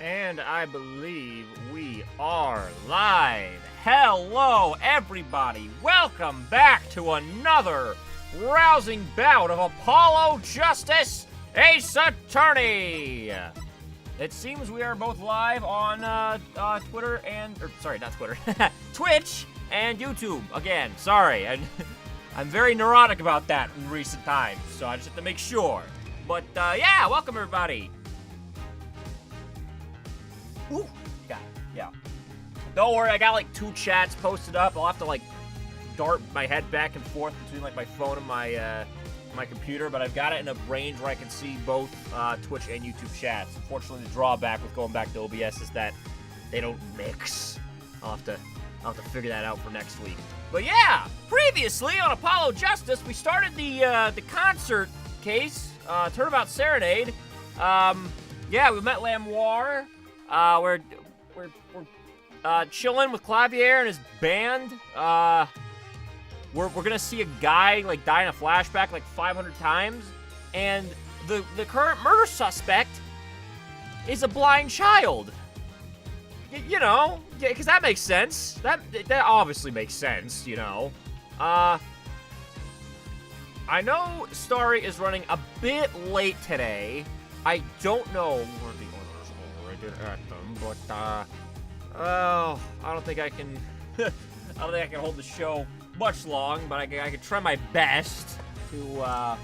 And I believe we are live. Hello, everybody. Welcome back to another rousing bout of Apollo Justice Ace Attorney. It seems we are both live on Twitter and, sorry, not Twitter, Twitch and YouTube. Again, sorry, I'm very neurotic about that in recent times, so I just have to make sure. But yeah, welcome everybody. Ooh, yeah. Don't worry, I got like 2 chats posted up. I'll have to like dart my head back and forth between like my phone and my computer, but I've got it in a range where I can see both Twitch and YouTube chats. Unfortunately, the drawback with going back to OBS is that they don't mix. I'll have to figure that out for next week. But yeah, previously on Apollo Justice, we started the concert case, Turnabout Serenade. Yeah, we met Lamoire. We're chilling with Clavier and his band. We're gonna see a guy like die in a flashback like 500 times, and the current murder suspect is a blind child. You know, because that makes sense. That obviously makes sense. You know. I know Starry is running a bit late today. I don't know where the others already at them, but oh, I don't think I can. I don't think I can hold the show much long, but I can try my best to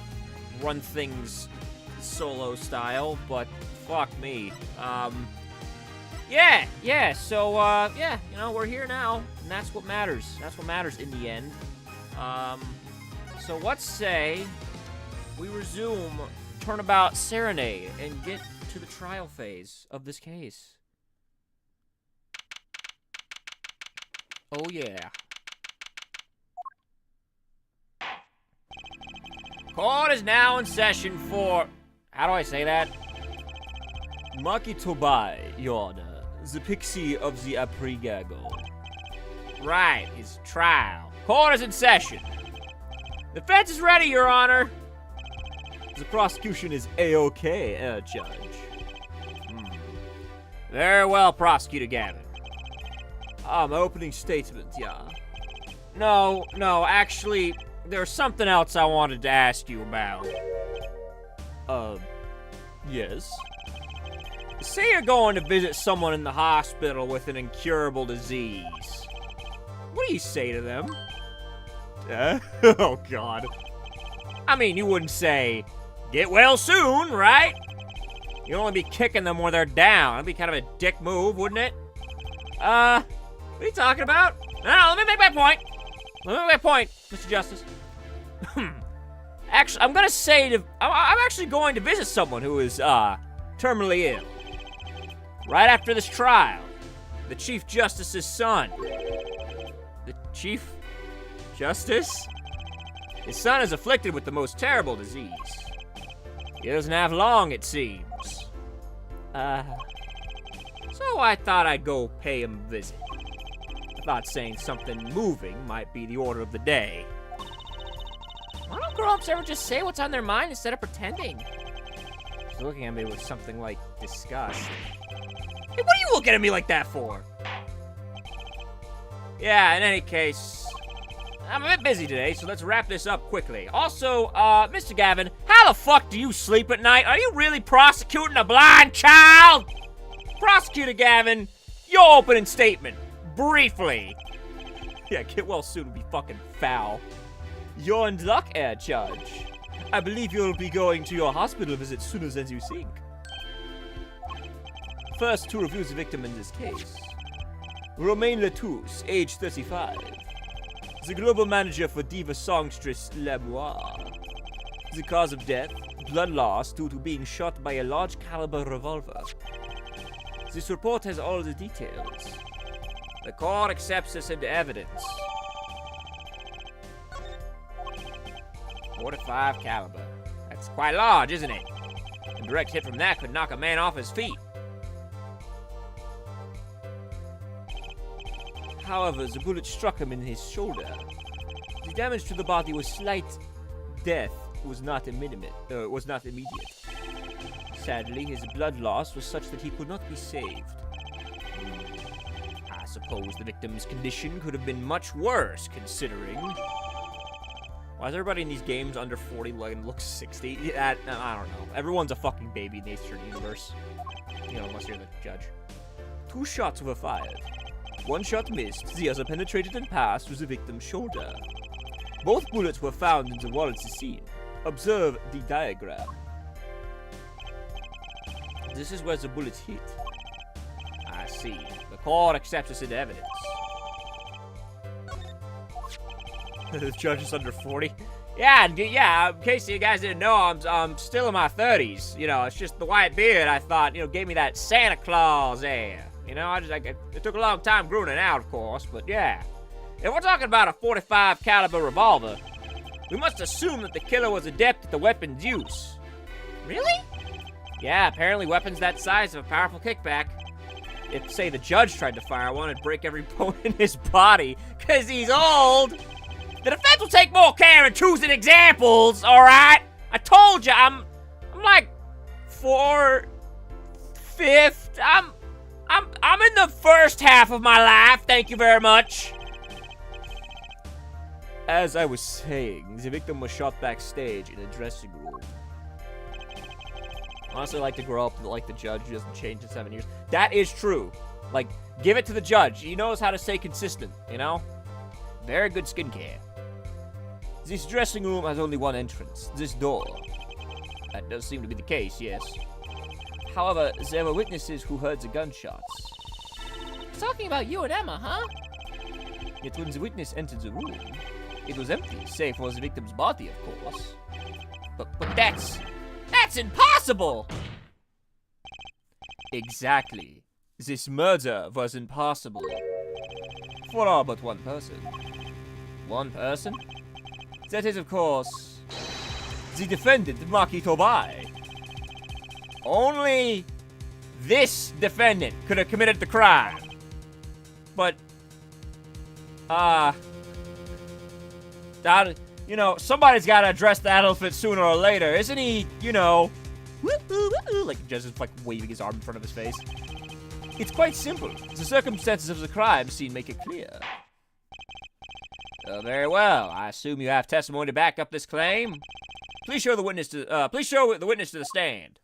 run things solo style. But fuck me. Yeah, so, yeah, you know, we're here now, and that's what matters. That's what matters in the end. So let's say we resume Turnabout Serenade and get to the trial phase of this case. Oh, yeah. Court is now in session for... How do I say that? Makitobai, Your Honor. The pixie of the Aprigago. Right, his trial. Court is in session. The defense is ready, Your Honor. The prosecution is A-OK, Judge. Very well, Prosecutor Gavin. My opening statement, yeah. No, actually, there's something else I wanted to ask you about. Yes? Say you're going to visit someone in the hospital with an incurable disease. What do you say to them? Oh, God. I mean, you wouldn't say, get well soon, right? You'd only be kicking them when they're down. That'd be kind of a dick move, wouldn't it? What are you talking about? No, let me make my point. Mr. Justice. Actually, I'm actually going to visit someone who is, terminally ill. Right after this trial, the Chief Justice's son. The Chief Justice? His son is afflicted with the most terrible disease. He doesn't have long, it seems. So I thought I'd go pay him a visit. I thought saying something moving might be the order of the day. Why don't grown-ups ever just say what's on their mind instead of pretending? She's looking at me with something like disgust. Hey, what are you looking at me like that for? Yeah, in any case, I'm a bit busy today, so let's wrap this up quickly. Also, Mr. Gavin, how the fuck do you sleep at night? Are you really prosecuting a blind child? Prosecutor Gavin, your opening statement, briefly. Yeah, get well soon would be fucking foul. You're in luck, Judge. I believe you'll be going to your hospital visit sooner than you think. First, to review the victim in this case. Romain Latouche, age 35. The global manager for diva songstress Lamoire. The cause of death, blood loss due to being shot by a large caliber revolver. This report has all the details. The court accepts this into evidence. 45 caliber. That's quite large, isn't it? A direct hit from that could knock a man off his feet. However, the bullet struck him in his shoulder. The damage to the body was slight. Death was not immediate. Sadly, his blood loss was such that he could not be saved. I suppose the victim's condition could have been much worse, considering... Why is everybody in these games under 40 and looks 60? I don't know. Everyone's a fucking baby in the Eastern universe. You know, unless you're the judge. 2 shots were fired. 1 shot missed, the other penetrated and passed through the victim's shoulder. Both bullets were found in the wall at the scene. Observe the diagram. This is where the bullets hit. I see. The court accepts this into evidence. The judge is under 40. Yeah, in case you guys didn't know, I'm still in my 30s. You know, it's just the white beard, I thought, you know, gave me that Santa Claus air. You know, it took a long time growing it out, of course, but yeah. If we're talking about a 45 caliber revolver, we must assume that the killer was adept at the weapon's use. Really? Yeah, apparently weapons that size have a powerful kickback. If, say, the judge tried to fire one, it'd break every bone in his body, because he's old. The defense will take more care in choosing examples, alright? I told you, I'm like 4/5. I'm in the first half of my life, thank you very much. As I was saying, the victim was shot backstage in a dressing room. Honestly, I like to grow up like the judge who doesn't change in 7 years. That is true. Like, give it to the judge. He knows how to stay consistent, you know? Very good skincare. This dressing room has only one entrance, this door. That does seem to be the case, yes. However, there were witnesses who heard the gunshots. talking about you and Emma, huh? Yet when the witness entered the room, it was empty, save for the victim's body, of course. But that's impossible! Exactly. This murder was impossible. For all but one person. One person? That is, of course, the defendant, Maki Tobai. Only this defendant could have committed the crime. But, you know, somebody's got to address the elephant sooner or later. Isn't he, you know, like just like waving his arm in front of his face? It's quite simple. The circumstances of the crime scene make it clear. Very well. I assume you have testimony to back up this claim. Please show the witness to the stand.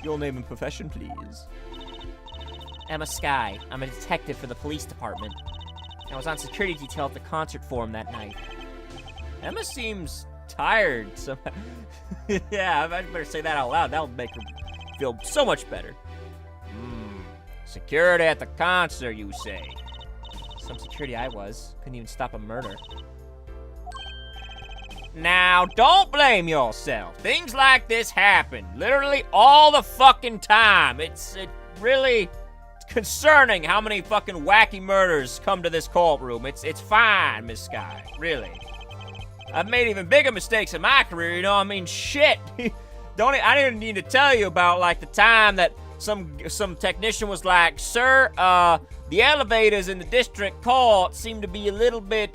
Your name and profession, please. Emma Skye. I'm a detective for the police department. I was on security detail at the concert forum that night. Emma seems tired. So yeah, I better say that out loud. That'll make her feel so much better. Security at the concert, you say? Some security I was. Couldn't even stop a murder. Now, don't blame yourself. Things like this happen literally all the fucking time. It's really concerning how many fucking wacky murders come to this courtroom. It's fine, Miss Skye. Really. I've made even bigger mistakes in my career, you know? I mean, shit. I didn't need to tell you about, like, the time that some technician was like, sir, the elevators in the district court seem to be a little bit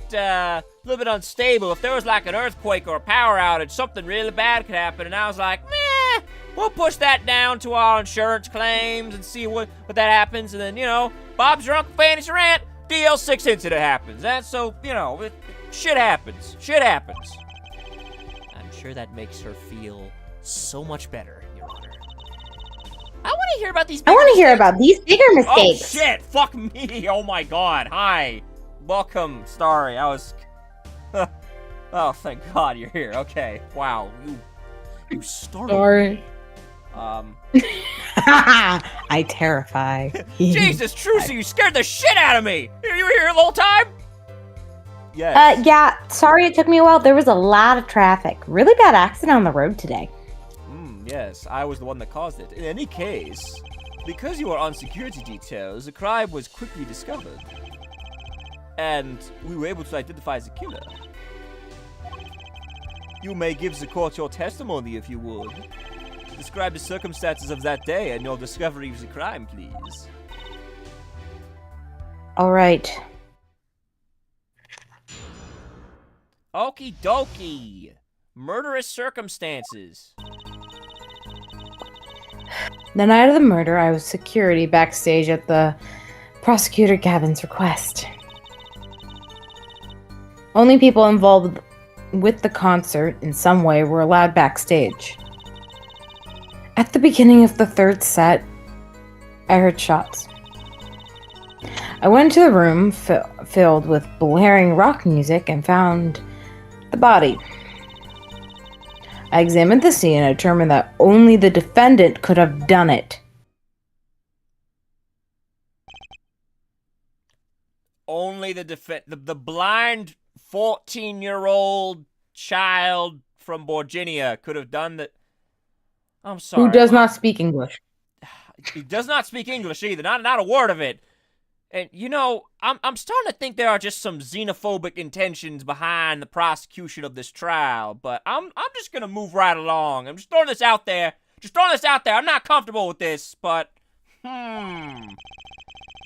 unstable. If there was like an earthquake or a power outage, something really bad could happen. And I was like, meh, we'll push that down to our insurance claims and see what that happens. And then, you know, Bob's your Uncle Fanny's your aunt, DL6 incident happens. That's so, you know, shit happens. Shit happens. I'm sure that makes her feel so much better, Your Honor. I want to hear about these bigger mistakes. Oh, shit. Fuck me. Oh, my God. Hi. Welcome, Starry. Oh, thank God you're here. Okay. Wow. You startled me. I terrify. Jesus, Trucy, you scared the shit out of me. You were here the whole time? Yes. Yeah. Sorry it took me a while. There was a lot of traffic. Really bad accident on the road today. Yes, I was the one that caused it. In any case, because you are on security details, the crime was quickly discovered. And we were able to identify the killer. You may give the court your testimony if you would. Describe the circumstances of that day and your discovery of the crime, please. All right. Okie dokie. Murderous circumstances. The night of the murder, I was security backstage at the prosecutor Gavin's request. Only people involved with the concert in some way were allowed backstage. At the beginning of the third set, I heard shots. I went into the room filled with blaring rock music and found the body. I examined the scene and determined that only the defendant could have done it. Only the blind 14-year-old child from Virginia could have done that. I'm sorry. Who does not speak English. He does not speak English either. Not a word of it. And, you know, I'm starting to think there are just some xenophobic intentions behind the prosecution of this trial, but I'm just going to move right along. I'm just throwing this out there. I'm not comfortable with this, but, It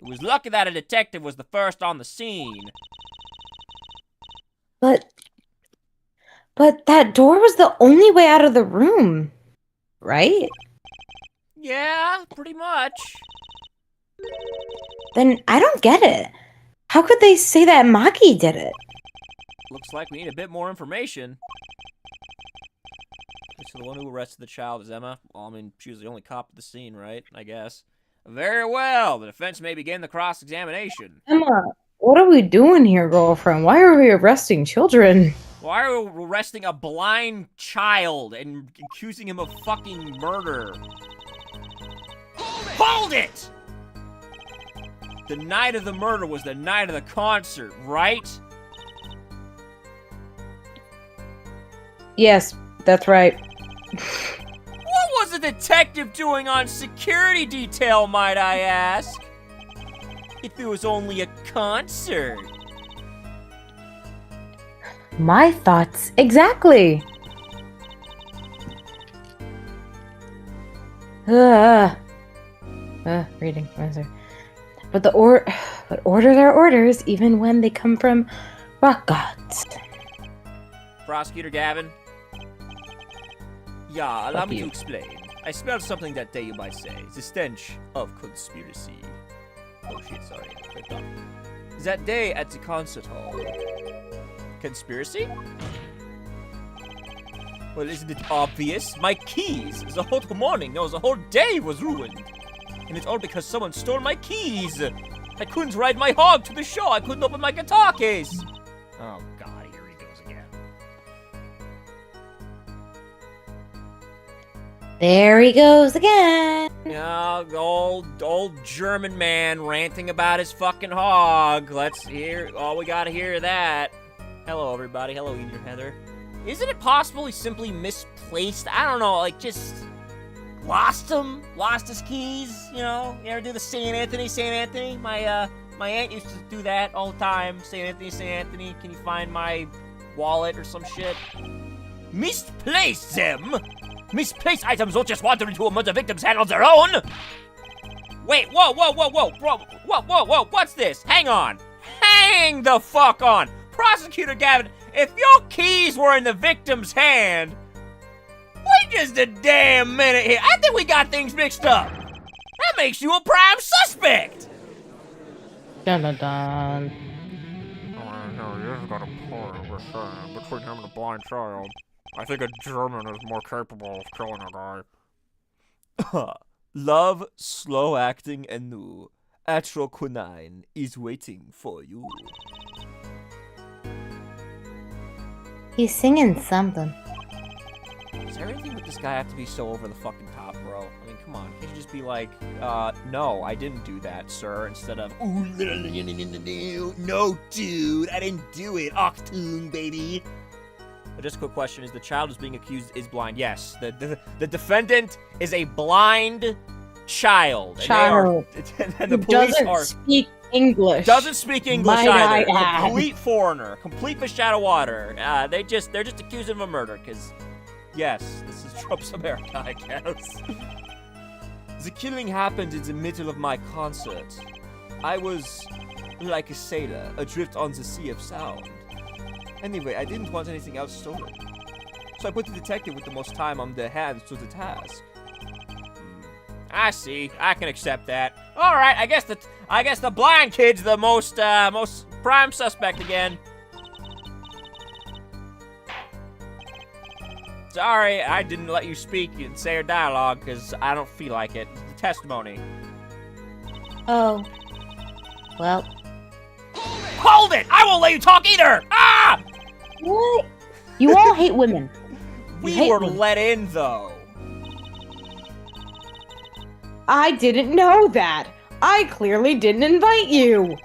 was lucky that a detective was the first on the scene. But that door was the only way out of the room, right? Yeah, pretty much. Then I don't get it. How could they say that Maki did it? Looks like we need a bit more information. So the one who arrested the child is Emma? Well, I mean, she was the only cop at the scene, right? I guess. Very well. The defense may begin the cross-examination. Emma, what are we doing here, girlfriend? Why are we arresting children? Why are we arresting a blind child and accusing him of fucking murder? Hold it! The night of the murder was the night of the concert, right? Yes, that's right. What was the detective doing on security detail, might I ask? If it was only a concert. My thoughts exactly. Reading. But orders are orders, even when they come from rock gods. Prosecutor Gavin? Yeah, allow Fuck me you. to explain. I smelled something that day, you might say. The stench of conspiracy. Oh shit, sorry. Clicked off. That day at the concert hall. Conspiracy? Well, isn't it obvious? My keys! The whole morning, no, the whole day was ruined. And it's all because someone stole my keys. I couldn't ride my hog to the show. I couldn't open my guitar case. Oh god, here he goes again. There he goes again. Old German man ranting about his fucking hog. Let's hear. Oh, we gotta hear that. Hello, everybody. Hello, Eater Heather. Isn't it possible he simply misplaced? I don't know, like just lost him, lost his keys. You know, you ever do the Saint Anthony? My aunt used to do that all the time. Saint Anthony. Can you find my wallet or some shit? Misplaced them. Misplaced items don't just wander into a murder victim's hand on their own! Wait, whoa, bro, whoa, what's this? Hang on. Hang the fuck on! Prosecutor Gavin, if your keys were in the victim's hand, wait just a damn minute here. I think we got things mixed up. That makes you a prime suspect! Dun dun dun. You've got a point between him and a blind child. I think a German is more capable of killing a guy. Love, slow acting, and new. Atro quinine is waiting for you. He's singing something. Does everything with this guy have to be so over the fucking top, bro? I mean, come on. Can't you just be like, no, I didn't do that, sir, instead of, ooh, no, dude, I didn't do it, Octoon, baby. But just a quick question, is the child who's being accused is blind? Yes, the defendant is a blind child. And the police doesn't speak English. Doesn't speak English Might I either. add. Complete foreigner. Complete fish out of water. They're just accusing him of murder, because, yes, this is Trump's America, I guess. The killing happened in the middle of my concert. I was like a sailor, adrift on the sea of sound. Anyway, I didn't want anything else stolen. So I put the detective with the most time on their hands to the task. I see. I can accept that. All right. I guess the blind kid's the most prime suspect again. Sorry, I didn't let you speak and say your dialogue because I don't feel like it. It's the testimony. Oh. Well. Hold it! I won't let you talk either! Ah! What? You all hate women. We were let in, though. I didn't know that. I clearly didn't invite you.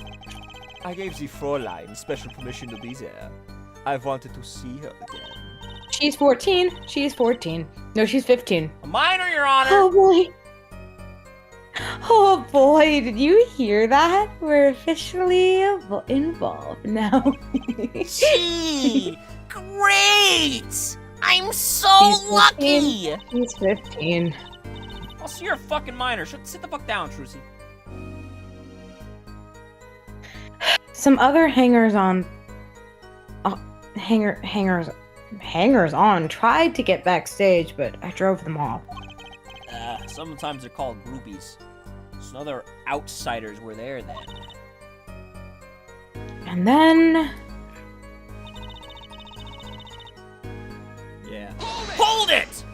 I gave the Fräulein special permission to be there. I wanted to see her again. She's 14. She's 14. No, she's 15. A minor, Your Honor! Oh, boy. Oh, boy. Did you hear that? We're officially involved now. Gee! Great! I'm so She's lucky! 15. She's 15. I'll see you're a fucking minor. Sit the fuck down, Trucy. Some other hangers-on tried to get backstage, but I drove them off. Sometimes they're called groupies. Some other outsiders were there then. And then... Yeah. Hold it!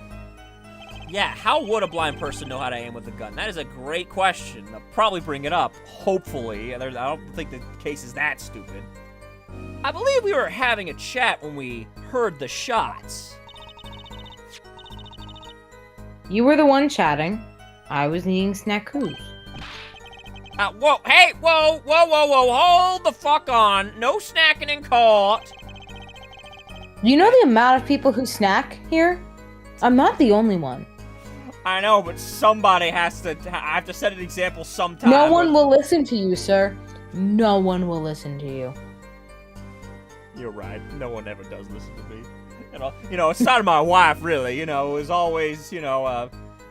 Yeah, how would a blind person know how to aim with a gun? That is a great question. They'll probably bring it up, hopefully. I don't think the case is that stupid. I believe we were having a chat when we heard the shots. You were the one chatting. I was eating snackoos. Whoa, hey, whoa, hold the fuck on. No snacking in court. You know the amount of people who snack here? I'm not the only one. I know, but somebody has to, I have to set an example sometime. No one will listen to you, sir. No one will listen to you. You're right. No one ever does listen to me. You know, it's not my wife, really. You know, it was always, you know,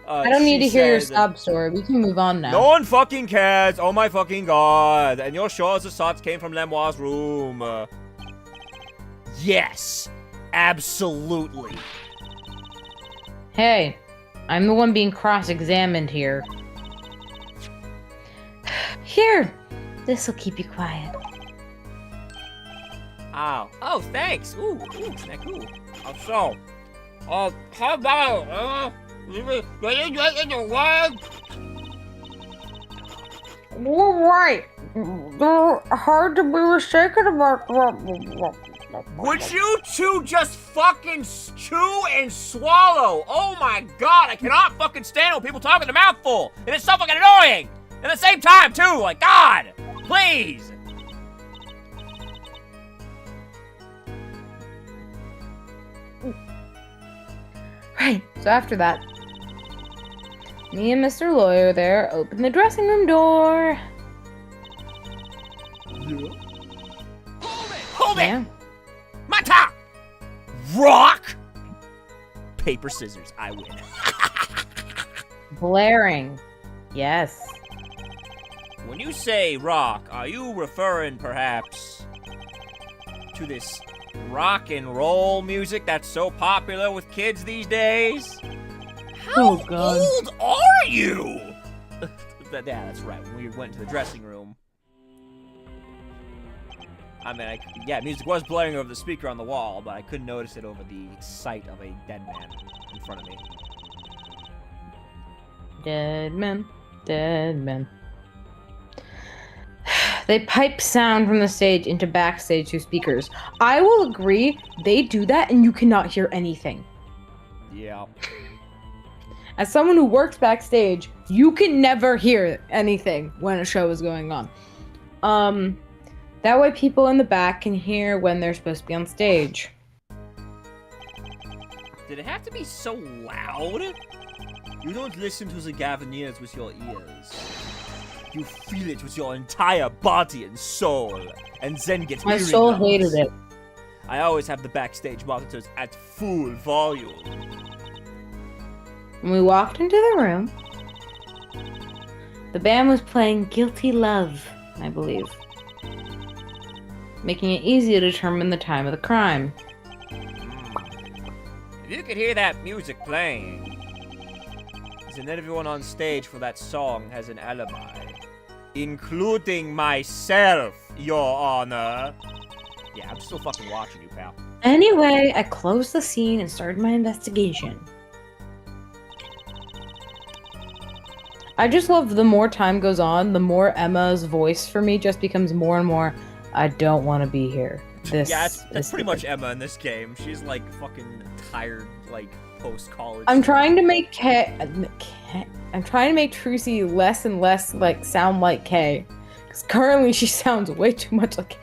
I don't need to hear your says sob story. We can move on now. no one fucking cares. Oh my fucking god. And you're sure the shots came from Lemoire's room? Yes. Absolutely. Hey, I'm the one being cross-examined here. Here, this'll keep you quiet. Oh, thanks. Ooh, snack, ooh. So, how about, when you get in the word? All right. They're hard to be mistaken about. Would you two just fucking chew and swallow? Oh my god, I cannot fucking stand it when people talk with their mouth full. And it's so fucking annoying. At the same time, too. Like, God, please. Right, so after that, me and Mr. Lawyer there opened the dressing room door. Hold it! Yeah. My top! Rock! Paper, scissors, I win. Blaring. Yes. When you say rock, are you referring perhaps to this rock and roll music that's so popular with kids these days? How God. old are you? Yeah, that's right. When we went to the dressing room. I mean, yeah, music was blaring over the speaker on the wall, but I couldn't notice it over the sight of a dead man in front of me. Dead men. Dead men. They pipe sound from the stage into backstage through speakers. I will agree, they do that and you cannot hear anything. Yeah. As someone who works backstage, you can never hear anything when a show is going on. That way people in the back can hear when they're supposed to be on stage. Did it have to be so loud? You don't listen to the Gaviniers with your ears. You feel it with your entire body and soul, and then get My hearing soul loss. hated it. I always have the backstage monitors at full volume. When we walked into the room, the band was playing Guilty Love, I believe, making it easy to determine the time of the crime. If you could hear that music playing, then everyone on stage for that song has an alibi. Including myself, Your Honor. Yeah, I'm still fucking watching you, pal. Anyway, I closed the scene and started my investigation. I just love the more time goes on, the more Emma's voice for me just becomes more and more, I don't want to be here. Yeah, that's pretty much Emma in this game. She's like fucking tired, like post-college. I'm trying to make I'm trying to make Trucy less and less like sound like Kay, because currently she sounds way too much like Kay.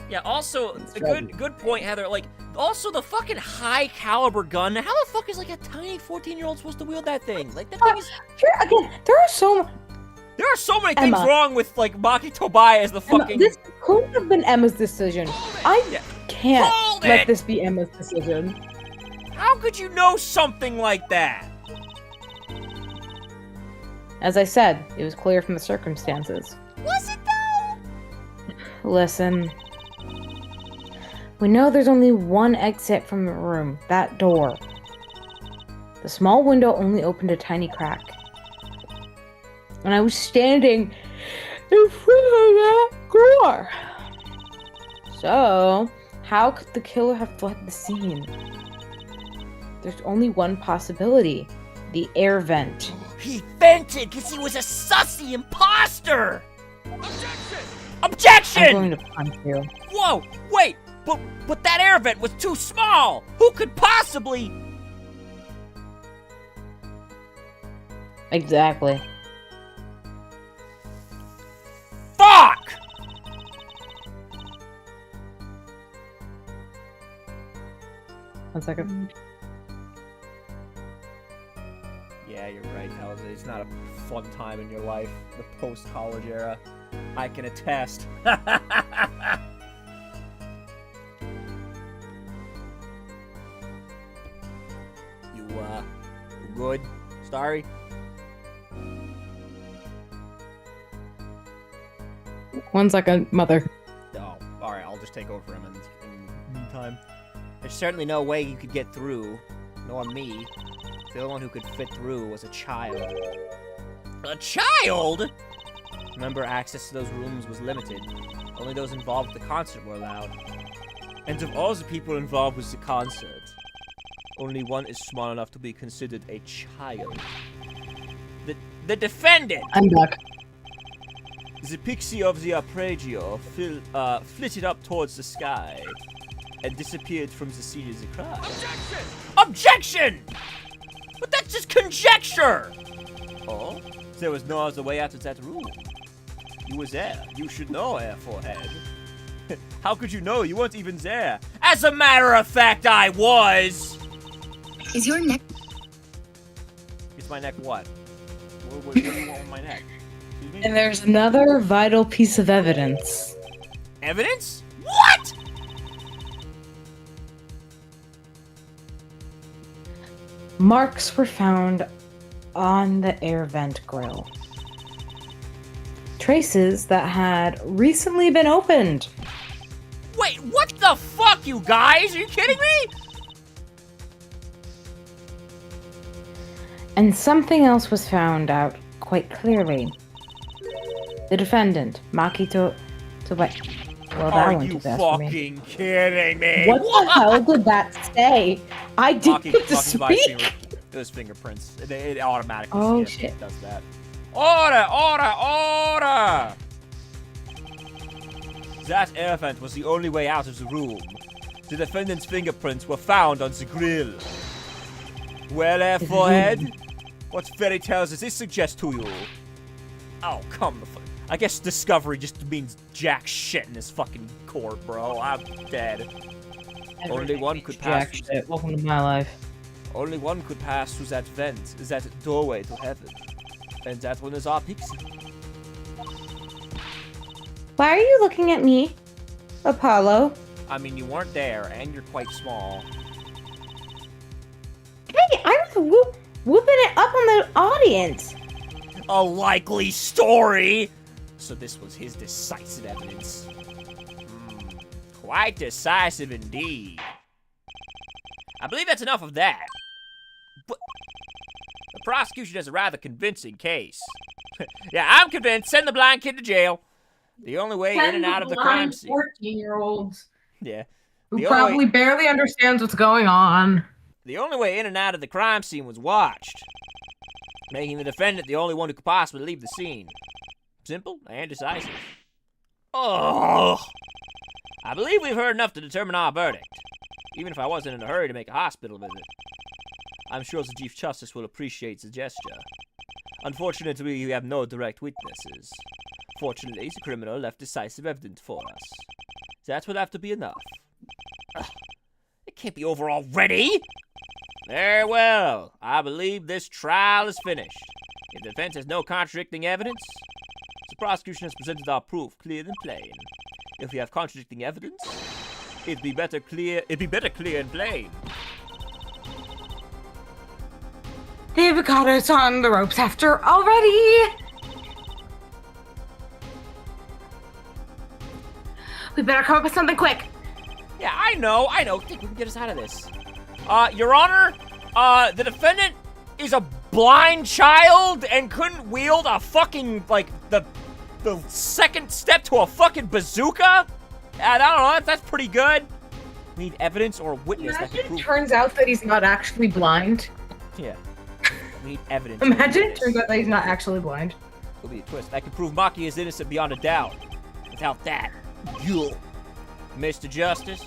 Yeah. Also, a good point, Heather. Like, also the fucking high caliber gun. How the fuck is like a tiny 14-year-old supposed to wield that thing? Like that thing is. Here again, there are so many things wrong with like Maki Tobai as the fucking. This couldn't have been Emma's decision. I can't let this be Emma's decision. How could you know something like that? As I said, it was clear from the circumstances. Was it though? Listen. We know there's only one exit from the room, that door. The small window only opened a tiny crack. And I was standing in front of that door. So, how could the killer have fled the scene? There's only one possibility. The air vent. He vented because he was a sussy imposter! Objection! I'm going to punch you. Whoa, wait! But that air vent was too small! Who could possibly... Exactly. Fuck! One second. Yeah, you're right, Halsey. It's not a fun time in your life, the post-college era. I can attest. You good, Starry? One second, mother. Oh, alright, I'll just take over for him in the meantime. There's certainly no way you could get through, nor me. The only one who could fit through was a child. A child?! Remember, access to those rooms was limited. Only those involved with the concert were allowed. And of all the people involved with the concert, only one is small enough to be considered a child. The defendant! I'm back. The pixie of the Arpeggio flitted up towards the sky and disappeared from the scene of the crime. Objection! Objection! But that's just conjecture! Oh? There was no other way out of that room. You were there. You should know, Air Forehead. How could you know? You weren't even there. As a matter of fact, I was! Is your neck... Is my neck what? What do you want with my neck? Excuse me? And there's another vital piece of evidence. Evidence? What?! Marks were found on the air vent grill. Traces that had recently been opened. Wait, what the fuck, you guys? Are you kidding me? And something else was found out quite clearly. The defendant, Maki Tobai. Well, that Are one you too fast for me. fucking kidding me? What the hell did that say? I didn't get to speak. Those fingerprints. It automatically Oh, skips. shit. It does that. Order! Order! Order! That air vent was the only way out of the room. The defendant's fingerprints were found on the grill. Well, Air Forehead, what fairy tales does this suggest to you? Oh, come the fuck. I guess discovery just means jack shit in this fucking court, bro. I'm dead. Only one could pass. Jack shit. Welcome to my life. Only one could pass through that vent, that doorway to heaven. And that one is our pixie. Why are you looking at me, Apollo? I mean, you weren't there, and you're quite small. Hey, I was whooping it up on the audience. A likely story! So this was his decisive evidence. Quite decisive indeed. I believe that's enough of that. But the prosecution has a rather convincing case. Yeah, I'm convinced. Send the blind kid to jail. The only way in and out of the crime scene. 14-year-olds Yeah. who The only probably way, barely understands what's going on. the only way in and out of the crime scene was watched, making the defendant the only one who could possibly leave the scene. Simple and decisive. Oh, I believe we've heard enough to determine our verdict, even if I wasn't in a hurry to make a hospital visit. I'm sure the Chief Justice will appreciate the gesture. Unfortunately, we have no direct witnesses. Fortunately, the criminal left decisive evidence for us. That will have to be enough. Ugh, it can't be over already! Very well. I believe this trial is finished. If the defense has no contradicting evidence, the prosecution has presented our proof clear and plain. If we have contradicting evidence, it'd be better clear and plain. They've got us on the ropes after already. We better come up with something quick. Yeah, I know. Think we can get us out of this. Your Honor, the defendant is a blind child and couldn't wield a fucking, like, the second step to a fucking bazooka? I don't know, that's pretty good. We need evidence or a witness that can Imagine it prove... turns out that he's not actually blind. Yeah. We need evidence. Imagine it turns out that he's not actually blind. It'll be a twist. That can prove Maki is innocent beyond a doubt. Without that, you'll... Mr. Justice,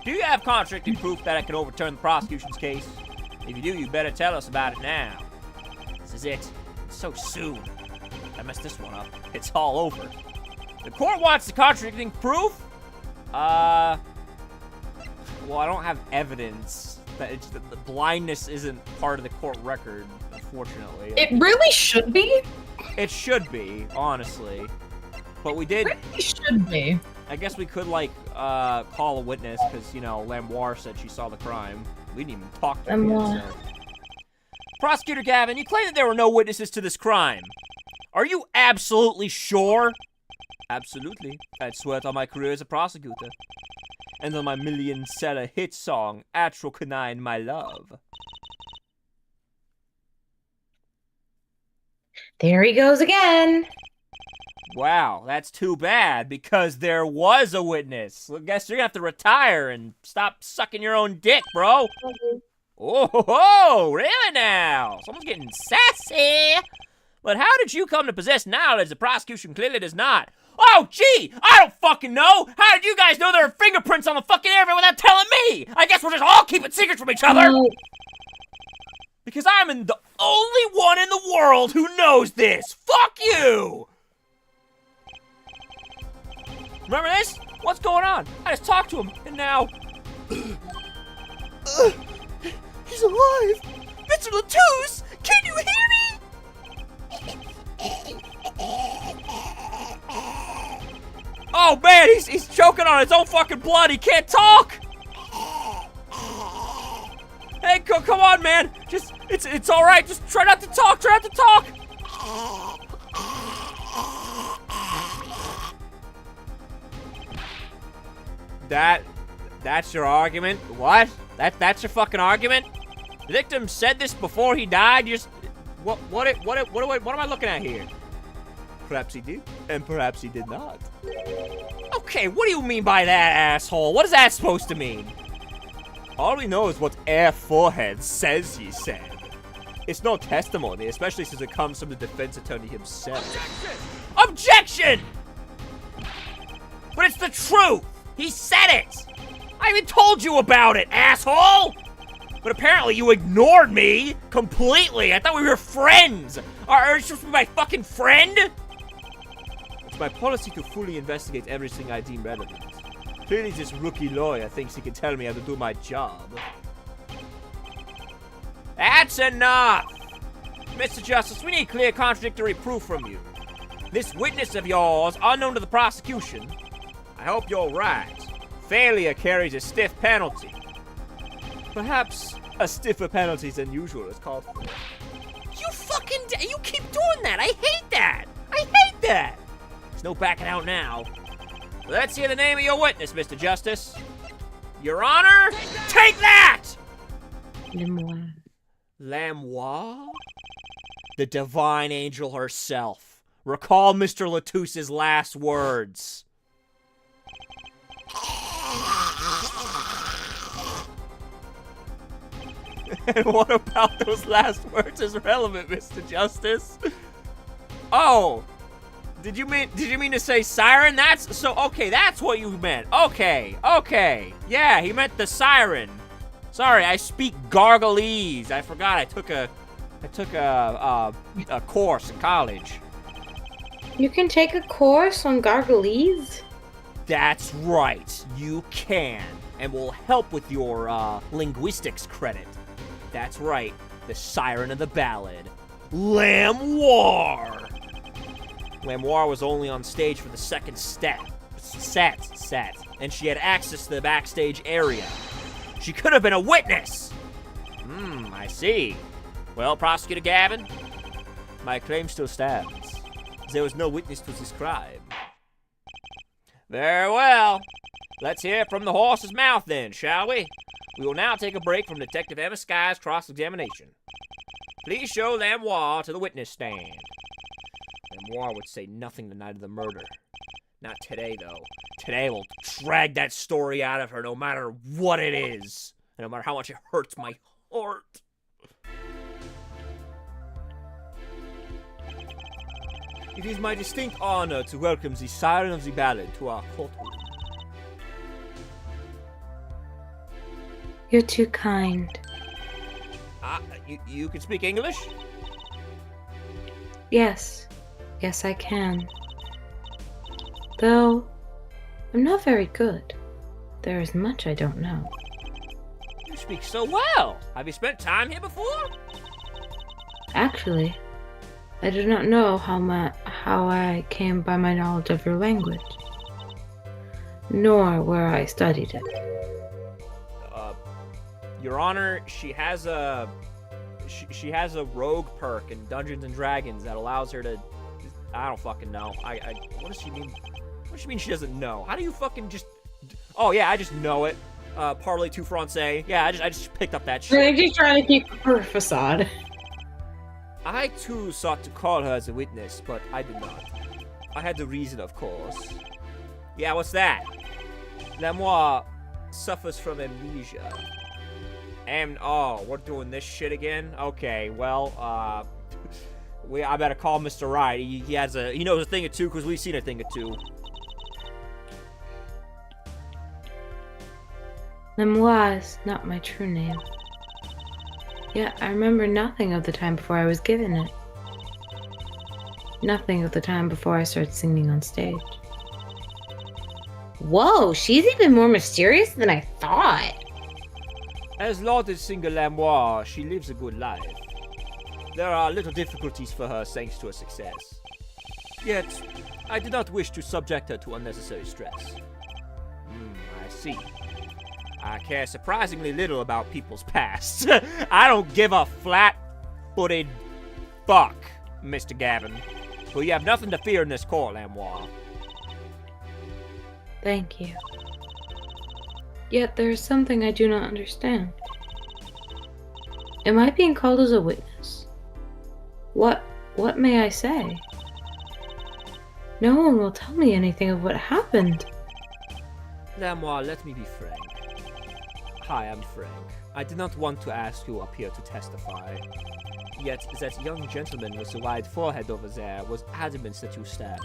do you have contradicting proof that I can overturn the prosecution's case? If you do, you better tell us about it now. This is it. It's so soon. I messed this one up. It's all over. The court wants the contradicting proof? Well, I don't have evidence. The blindness isn't part of the court record, unfortunately. It really should be. It should be, honestly. But we did... It really should be. I guess we could, like, call a witness, because, you know, Lamoire said she saw the crime. We didn't even talk to her yet, so. Prosecutor Gavin, you claim that there were no witnesses to this crime. Are you absolutely sure? Absolutely. I'd swear it on my career as a prosecutor. And on my million-seller hit song, Atro Canine My Love. There he goes again. Wow, that's too bad, because there was a witness. I guess you're gonna have to retire and stop sucking your own dick, bro. Oh, really now? Someone's getting sassy. But how did you come to possess knowledge the prosecution clearly does not? Oh, gee, I don't fucking know. How did you guys know there were fingerprints on the fucking airway without telling me? I guess we'll just all keep it secret from each other. Because I'm the only one in the world who knows this. Fuck you. Remember this? What's going on? I just talked to him, and now... he's alive! Mr. Latouche! Can you hear me? Oh man, he's choking on his own fucking blood. He can't talk. Hey, come on, man. Just it's all right. Just try not to talk. Try not to talk. That's your argument? What? That's your fucking argument? The victim said this before he died. You just what am I looking at here? Perhaps he did, and perhaps he did not. Okay, what do you mean by that, asshole? What is that supposed to mean? All we know is what Air Forehead says he said. It's no testimony, especially since it comes from the defense attorney himself. Objection! But it's the truth! He said it! I even told you about it, asshole! But apparently you ignored me completely. I thought we were friends. Are you supposed to be my fucking friend? It's my policy to fully investigate everything I deem relevant. Clearly this rookie lawyer thinks he can tell me how to do my job. That's enough! Mr. Justice, we need clear contradictory proof from you. This witness of yours, unknown to the prosecution, I hope you're right. Failure carries a stiff penalty. Perhaps a stiffer penalty than usual is called for. You keep doing that! I hate that! I hate that! There's no backing out now. Let's hear the name of your witness, Mr. Justice. Your Honor, take that! Lamoire. Lamoire? The divine angel herself. Recall Mr. Latouche's last words. And what about those last words is relevant, Mr. Justice? Oh, did you mean to say siren? That's what you meant. Okay. Yeah, he meant the siren. Sorry, I speak Gargalese. I forgot I took a course in college. You can take a course on Gargalese? That's right, you can, and will help with your linguistics credit. That's right, the siren of the ballad, Lamoire. Lamoire was only on stage for the second set, and she had access to the backstage area. She could have been a witness. I see. Well, Prosecutor Gavin, my claim still stands. There was no witness to this crime. Very well. Let's hear from the horse's mouth then, shall we? We will now take a break from Detective Emma Sky's cross-examination. Please show Lamoire to the witness stand. Lamoire would say nothing the night of the murder. Not today, though. Today we'll drag that story out of her no matter what it is. And no matter how much it hurts my heart. It is my distinct honor to welcome the Siren of the Ballad to our courtroom. You're too kind. You can speak English? Yes. Yes, I can. Though, I'm not very good. There is much I don't know. You speak so well. Have you spent time here before? Actually, I do not know how I came by my knowledge of your language, nor where I studied it. Your Honor, she has a rogue perk in Dungeons and Dragons that allows her to. I don't fucking know. What does she mean? What does she mean she doesn't know? How do you fucking just? Oh yeah, I just know it. Parlez tout français. Yeah, I just picked up that shit. They're just trying to keep her facade. I too sought to call her as a witness, but I did not. I had the reason, of course. Yeah, what's that? Lamoire suffers from amnesia. Oh, we're doing this shit again? Okay, well, I better call Mr. Wright. He knows a thing or two because we've seen a thing or two. Lemois is not my true name. Yet I remember nothing of the time before I was given it. Nothing of the time before I started singing on stage. Whoa, she's even more mysterious than I thought. As Lord Singer Lamoire, she lives a good life. There are little difficulties for her thanks to her success. Yet, I did not wish to subject her to unnecessary stress. I see. I care surprisingly little about people's past. I don't give a flat-footed fuck, Mr. Gavin. But you have nothing to fear in this court, Lamoire. Thank you. Yet there is something I do not understand. Am I being called as a witness? What may I say? No one will tell me anything of what happened. Lamoire, let me be frank. Hi, I'm Frank. I did not want to ask you up here to testify. Yet that young gentleman with the wide forehead over there was adamant that you stand.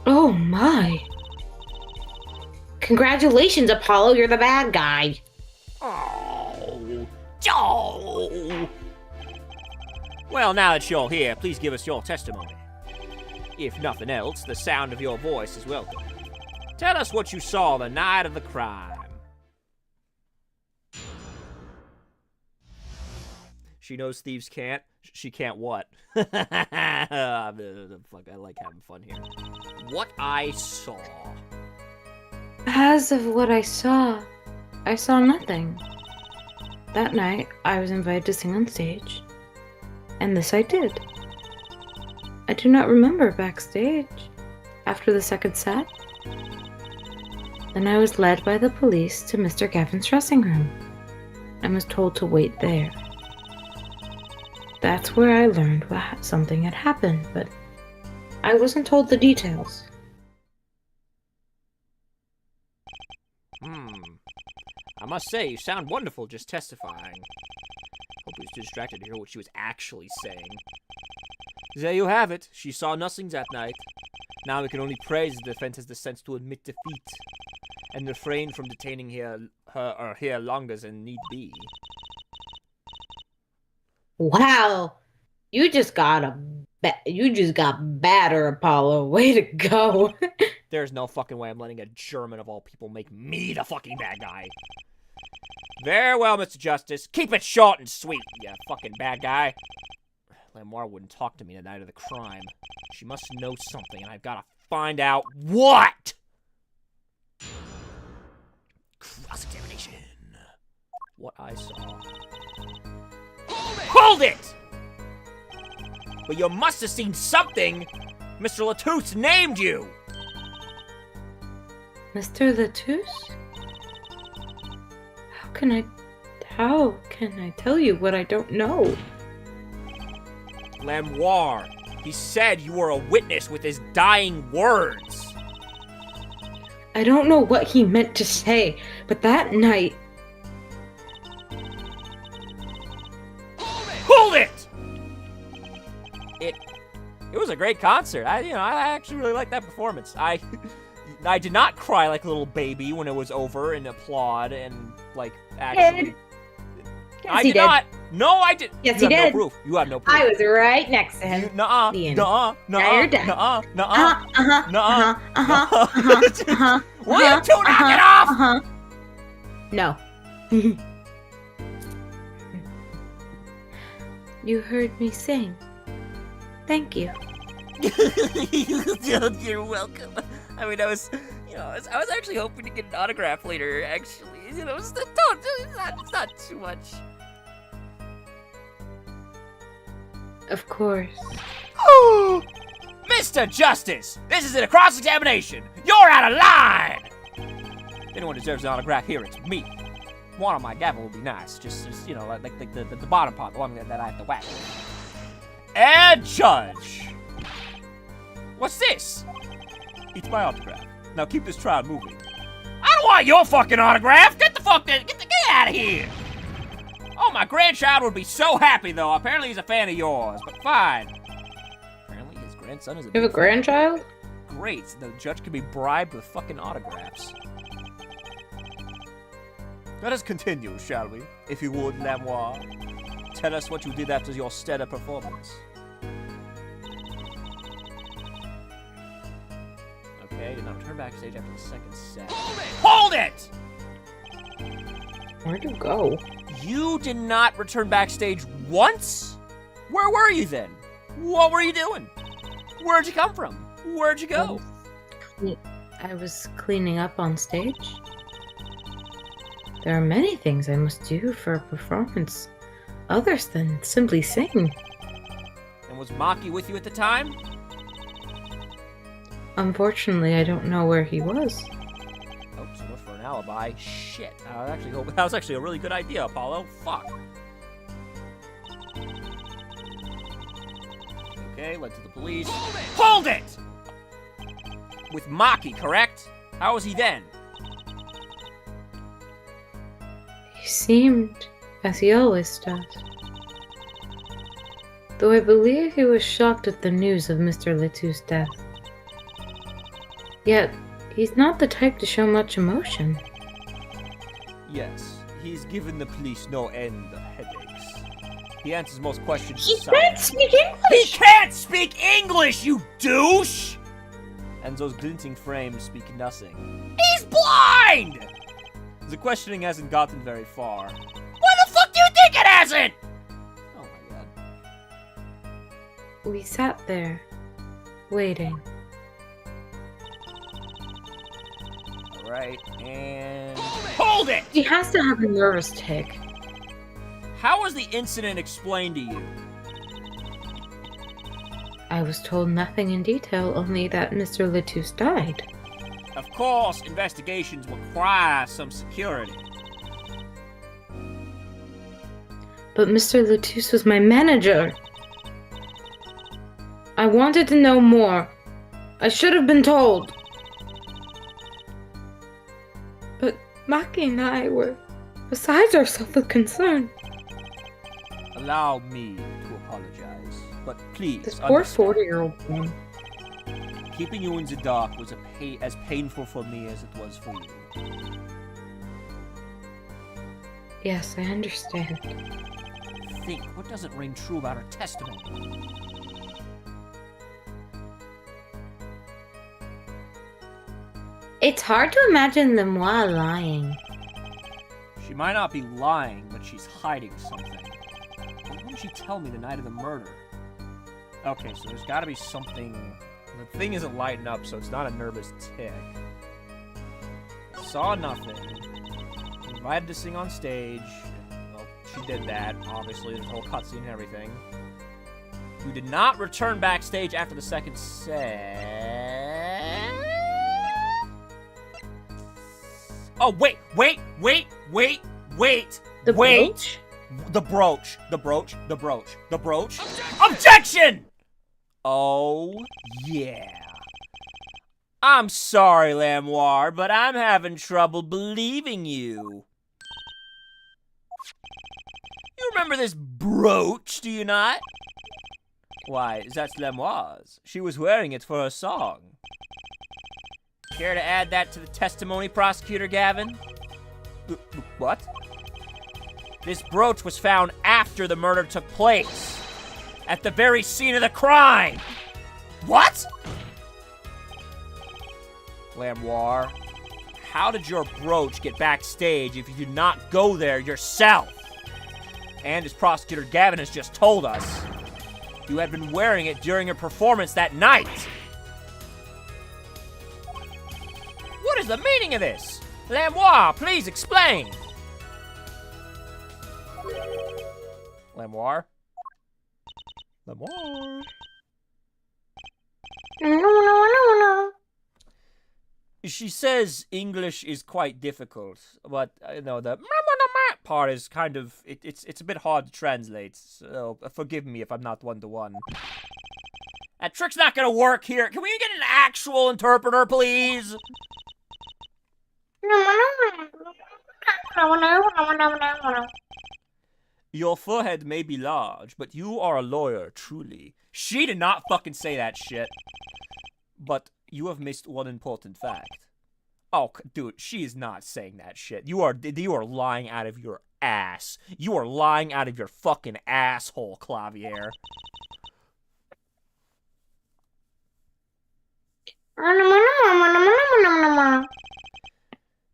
Oh my. Congratulations, Apollo, you're the bad guy. Oh. Well, now that you're here, please give us your testimony. If nothing else, the sound of your voice is welcome. Tell us what you saw the night of the crime. She knows thieves can't. She can't what? Fuck, I like having fun here. What I saw. As of what I saw nothing. That night, I was invited to sing on stage, and this I did. I do not remember backstage. After the second set, then I was led by the police to Mr. Gavin's dressing room and was told to wait there. That's where I learned something had happened, but I wasn't told the details. I must say, you sound wonderful just testifying. Hope he was too distracted to hear what she was actually saying. There you have it. She saw nothing that night. Now we can only praise the defense has the sense to admit defeat and refrain from detaining her here longer than need be. Wow. You just got badder, Apollo. Way to go. There's no fucking way I'm letting a German of all people make me the fucking bad guy. Very well, Mr. Justice. Keep it short and sweet, you fucking bad guy. Lamoire wouldn't talk to me the night of the crime. She must know something, and I've got to find out what! Cross-examination. What I saw. Hold it! But you must have seen something! Mr. Latouche named you! Mr. Latouche? How can I tell you what I don't know? Lamoire, he said you were a witness with his dying words. I don't know what he meant to say, but that night... Hold it! It was a great concert. I actually really liked that performance. I did not cry like a little baby when it was over and applaud and, like, actually... Yes, I he did not! No, I did. Yes, you he have did. No proof. You have no proof. I was right next to him. Nuh-uh. The end. Nuh-uh. Now Nuh-uh. you're done. Nuh-uh. Nuh-uh. Uh-huh, Nuh-uh. uh-huh, Nuh-uh. Will you two knock it off? No. You heard me sing. Thank you. You're welcome. I mean, I was actually hoping to get an autograph later, actually. It's not too much. Of course. Mr. Justice, this is a cross-examination. You're out of line. If anyone deserves an autograph here, it's me. One on my gavel would be nice. Just like the bottom part, the one that I have to whack. And judge. What's this? It's my autograph. Now keep this trial moving. I don't want your fucking autograph. Get out of here. Oh, my grandchild would be so happy, though. Apparently he's a fan of yours, but fine. Apparently his grandson is a You have a grandchild? Great. The judge can be bribed with fucking autographs. Let us continue, shall we? If you would, Lamoire. Tell us what you did after your stellar performance. Okay, now turn backstage after the second set. Hold it! Where'd you go? You did not return backstage once? Where were you then? What were you doing? Where'd you come from? Where'd you go? I was cleaning up on stage. There are many things I must do for a performance, others than simply sing. And was Maki with you at the time? Unfortunately, I don't know where he was. Oh, so much for an alibi. Shit. That was actually a really good idea, Apollo. Fuck. Okay, led to the police. Hold it! With Maki, correct? How was he then? He seemed as he always does. Though I believe he was shocked at the news of Mr. Letu's death. Yet, he's not the type to show much emotion. Yes, he's given the police no end of headaches. He answers most questions. He can't speak English! He can't speak English, you douche! And those glinting frames speak nothing. He's blind! The questioning hasn't gotten very far. Why the fuck do you think it hasn't? Oh my god. We sat there, waiting. Alright, and... Hold it! He has to have a nervous tick. How was the incident explained to you? I was told nothing in detail, only that Mr. Letus died. Of course, investigations require some security. But Mr. Letus was my manager. I wanted to know more. I should have been told. But Maki and I were besides ourselves with concern. Allow me to apologize, but please This poor understand. 40-year-old woman. Keeping you in the dark was as painful for me as it was for you. Yes, I understand. Think, what doesn't ring true about her testimony? It's hard to imagine Lemoire lying. She might not be lying, but she's hiding something. What did she tell me the night of the murder? Okay, so there's gotta be something... The thing isn't lighting up, so it's not a nervous tick. Saw nothing. Invited to sing on stage. Well, she did that, obviously, the whole cutscene and everything. You did not return backstage after the second set. Oh, wait! The brooch? The brooch. Objection! Oh, yeah. I'm sorry, Lamoire, but I'm having trouble believing you. You remember this brooch, do you not? Why, that's Lamoire's. She was wearing it for her song. Care to add that to the testimony, Prosecutor Gavin? What? This brooch was found after the murder took place. At the very scene of the crime. What? Lamoire, how did your brooch get backstage if you did not go there yourself? And as Prosecutor Gavin has just told us, you had been wearing it during your performance that night. What is the meaning of this? Lamoire, please explain. Lamoire? Lamoire? No. She says English is quite difficult, but the part is kind of it's a bit hard to translate. So forgive me if I'm not one-to-one. That trick's not gonna work here. Can we get an actual interpreter, please? Your forehead may be large, but you are a lawyer, truly. She did not fucking say that shit. But you have missed one important fact. Oh, dude, she is not saying that shit. You are lying out of your ass. You are lying out of your fucking asshole, Clavier.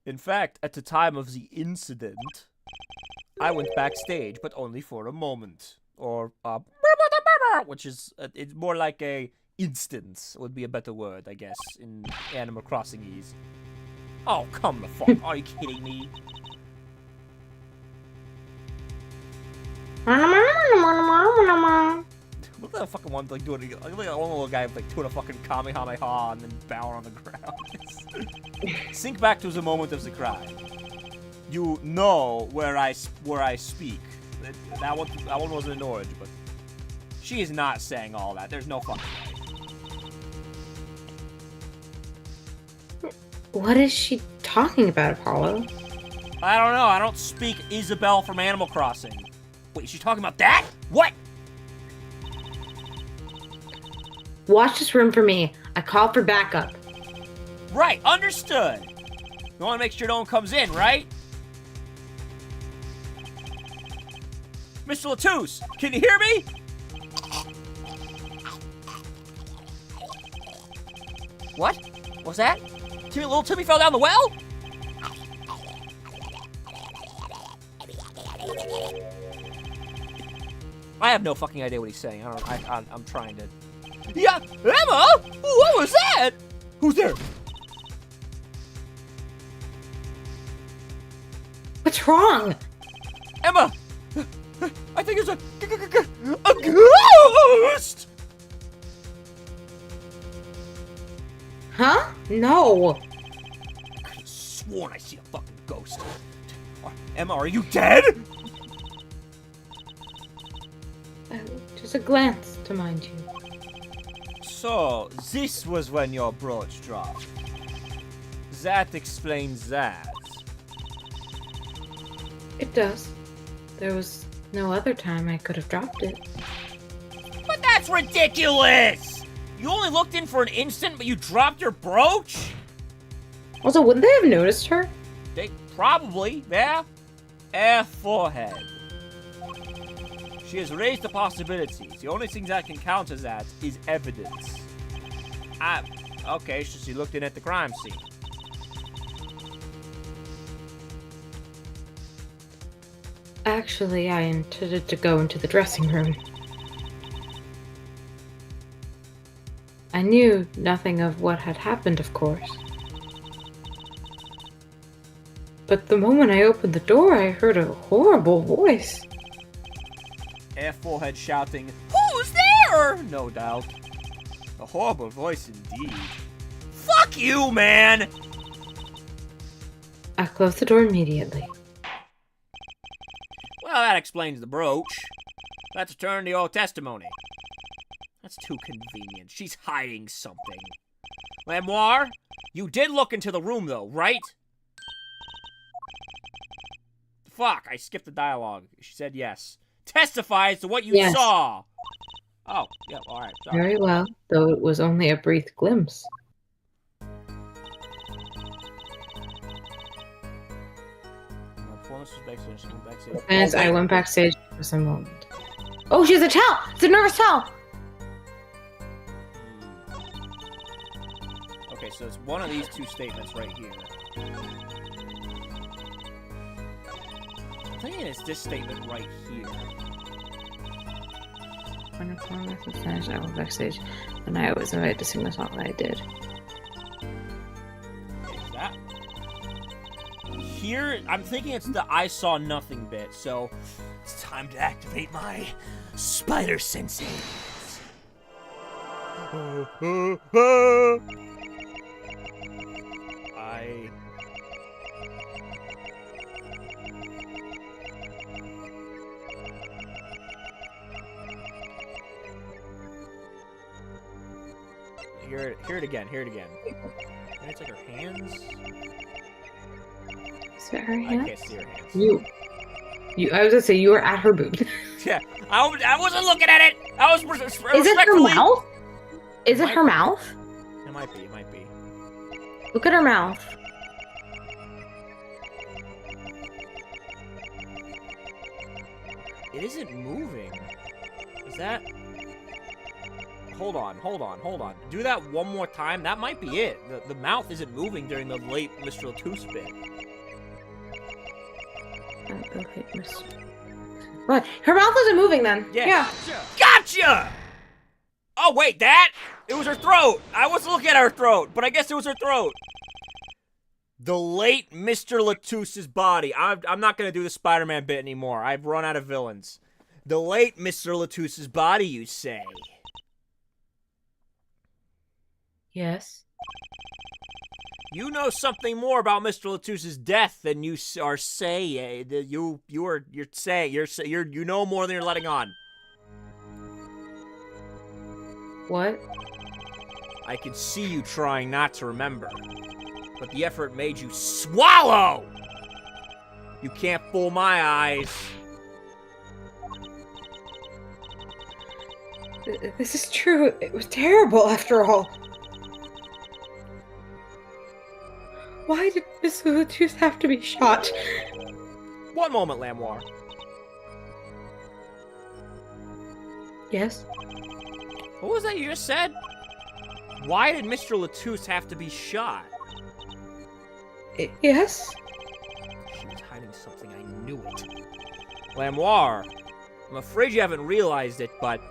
In fact, at the time of the incident, I went backstage, but only for a moment. Or, which is, it's more like a instance would be a better word, I guess, in Animal Crossing-ese. Oh, come the fuck, are you kidding me? What the fucking one like doing? Like one little guy like doing a fucking kamehameha and then bowing on the ground. Think back to the moment of the crime. You know where I speak. That one wasn't in Orange, but she is not saying all that. There's no fucking way. What is she talking about, Apollo? I don't know. I don't speak Isabelle from Animal Crossing. Wait, is she talking about that? What? Watch this room for me. I called for backup. Right, understood. You want to make sure no one comes in, right? Mr. Latouche, can you hear me? What? What's that? Little Timmy fell down the well? I have no fucking idea what he's saying. I'm trying to... Yeah, Emma? What was that? Who's there? What's wrong? Emma! I think it's a ghost! Huh? No. I could have sworn I see a fucking ghost. Emma, are you dead? Just a glance, to mind you. So, this was when your brooch dropped. That explains that. It does. There was no other time I could have dropped it. But that's ridiculous! You only looked in for an instant, but you dropped your brooch? Also, wouldn't they have noticed her? They probably, yeah. Forehead. She has raised the possibilities. The only thing that can count as that is evidence. Okay, so she looked in at the crime scene. Actually, I intended to go into the dressing room. I knew nothing of what had happened, of course. But the moment I opened the door, I heard a horrible voice. Forehead shouting, "Who's there?" No doubt. A horrible voice indeed. Fuck you, man! I closed the door immediately. Well, that explains the brooch. Let's turn to your testimony. That's too convenient. She's hiding something. Lamoire, you did look into the room, though, right? Fuck, I skipped the dialogue. She said yes. Testify as to what you Yes. saw. Oh, yeah, alright. Very well, though it was only a brief glimpse. was backstage. She went backstage. And Oh, I wait. went backstage for some moment. Oh, she has a towel! It's a nervous towel! Okay, so it's one of these two statements right here. I'm thinking it's this statement right here. When the performance was finished, I went backstage. And I was invited to sing the song that I did. Okay, is that? Here, I'm thinking it's the I saw nothing bit, so it's time to activate my spider senses. I... Hear it again, hear it again. Maybe it's like her hands? Is it her I hand? can't see her hands. I was gonna say, you were at her booth. Yeah, I wasn't looking at it! I was Is it her respectfully... mouth? Is it Might her be. mouth? It might be, it might be. Look at her mouth. It isn't moving. Is that... Hold on. Do that one more time. That might be it. The mouth isn't moving during the late Mr. Latouche bit. What? Her mouth isn't moving then. Yeah. Gotcha! Oh, wait, that? It was her throat. I wasn't looking at her throat, but I guess it was her throat. The late Mr. Latouche's body. I'm not going to do the Spider-Man bit anymore. I've run out of villains. The late Mr. Latouche's body, you say? Yes. You know something more about Mr. Latouche's death than you are say. You know more than you're letting on. What? I could see you trying not to remember, but the effort made you swallow. You can't fool my eyes. This is true. It was terrible after all. Why did Miss Latouche have to be shot? One moment, Lamoire. Yes? What was that you just said? Why did Mr. Latouche have to be shot? Yes? She was hiding something. I knew it. Lamoire, I'm afraid you haven't realized it, but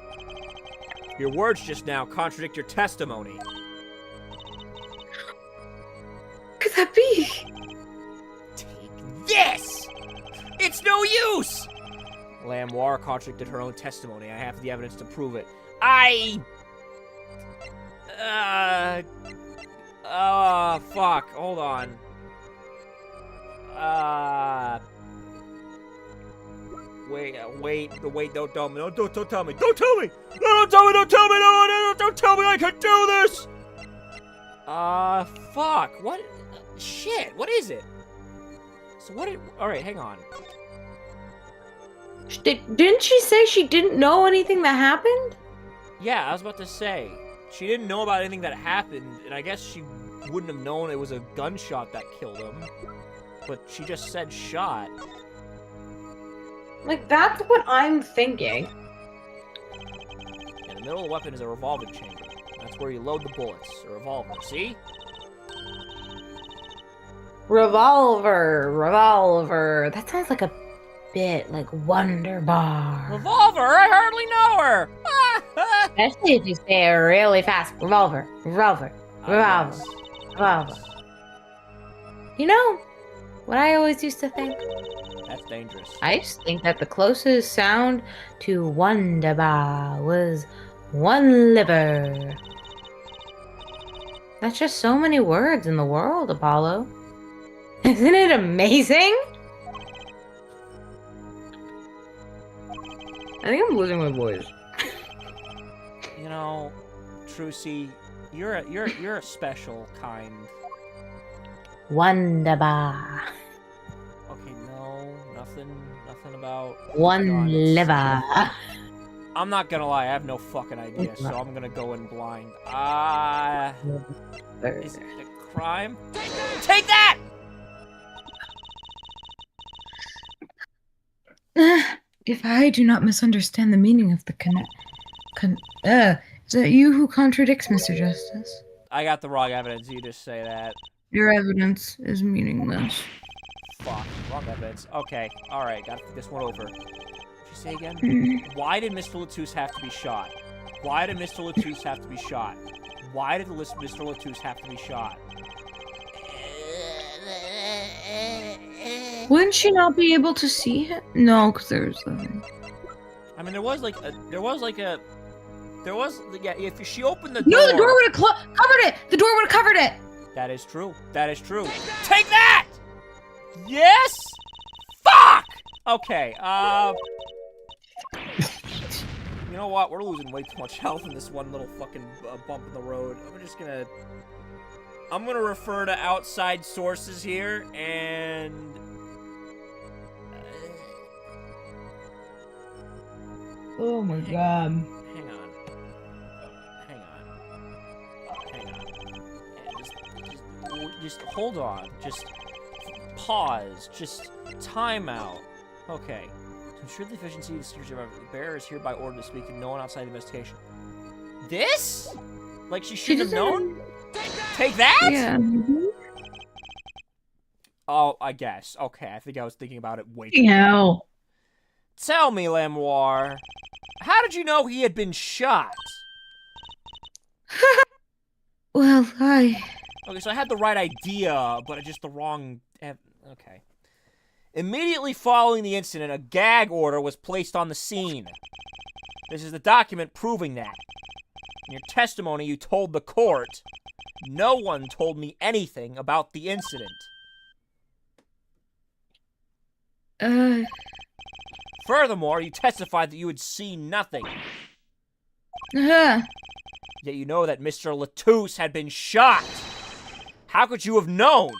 your words just now contradict your testimony. Could that be? Take this! It's no use! Lamoire contradicted her own testimony. I have the evidence to prove it. Fuck. Hold on. Wait, don't tell me. Don't tell me. Don't tell me! No, don't tell me! No, don't tell me I can do this! Fuck. What? Shit, what is it? So alright, hang on. Didn't she say she didn't know anything that happened? Yeah, I was about to say. She didn't know about anything that happened, and I guess she wouldn't have known it was a gunshot that killed him. But she just said shot. Like, that's what I'm thinking. In the middle of the weapon is a revolving chamber. That's where you load the bullets. A revolver, see? Revolver. That sounds like a bit like Wonder Bar. Revolver? I hardly know her! Especially if you say it really fast. Revolver. Yes. You know what I always used to think? That's dangerous. I used to think that the closest sound to Wonder Bar was one liver. That's just so many words in the world, Apollo. Isn't it amazing? I think I'm losing my voice. You know, Trucy, you're a special kind. Wonder Bar. Okay, no, nothing about One guns. liver. I'm not gonna lie, I have no fucking idea, so I'm gonna go in blind. Is it a crime? Take that! If I do not misunderstand the meaning of the is that you who contradicts, Mr. Justice? I got the wrong evidence. You just say that. Your evidence is meaningless. Fuck. Wrong evidence. Okay. Alright. Gotta think this one over. What'd you say again? Why did Mr. Latouche have to be shot? Why did Mr. Latouche have to be shot? Why did Mr. Latouche have to be shot? Wouldn't she not be able to see him? No, because there's nothing. I mean, yeah, if she opened the door... No, the door would have covered it! The door would have covered it! That is true. That is true. Take that! Yes? Fuck! Okay, you know what? We're losing way too much health in this one little fucking bump in the road. I'm gonna refer to outside sources here, and... Oh my god. Hang on. Just hold on. Just pause. Just time out. Okay. To ensure the efficiency of the security of the bearer is hereby ordered to speak to no one outside the investigation. This? Like she should have known? Take that? Yeah. Oh, I guess. Okay, I think I was thinking about it way too much. Hell. Tell me, Lemoire, how did you know he had been shot? Well, Okay, so I had the right idea, but just the wrong... Okay. Immediately following the incident, a gag order was placed on the scene. This is the document proving that. In your testimony, you told the court, no one told me anything about the incident. Furthermore, you testified that you had seen nothing. Yet you know that Mr. Latouche had been shot. How could you have known?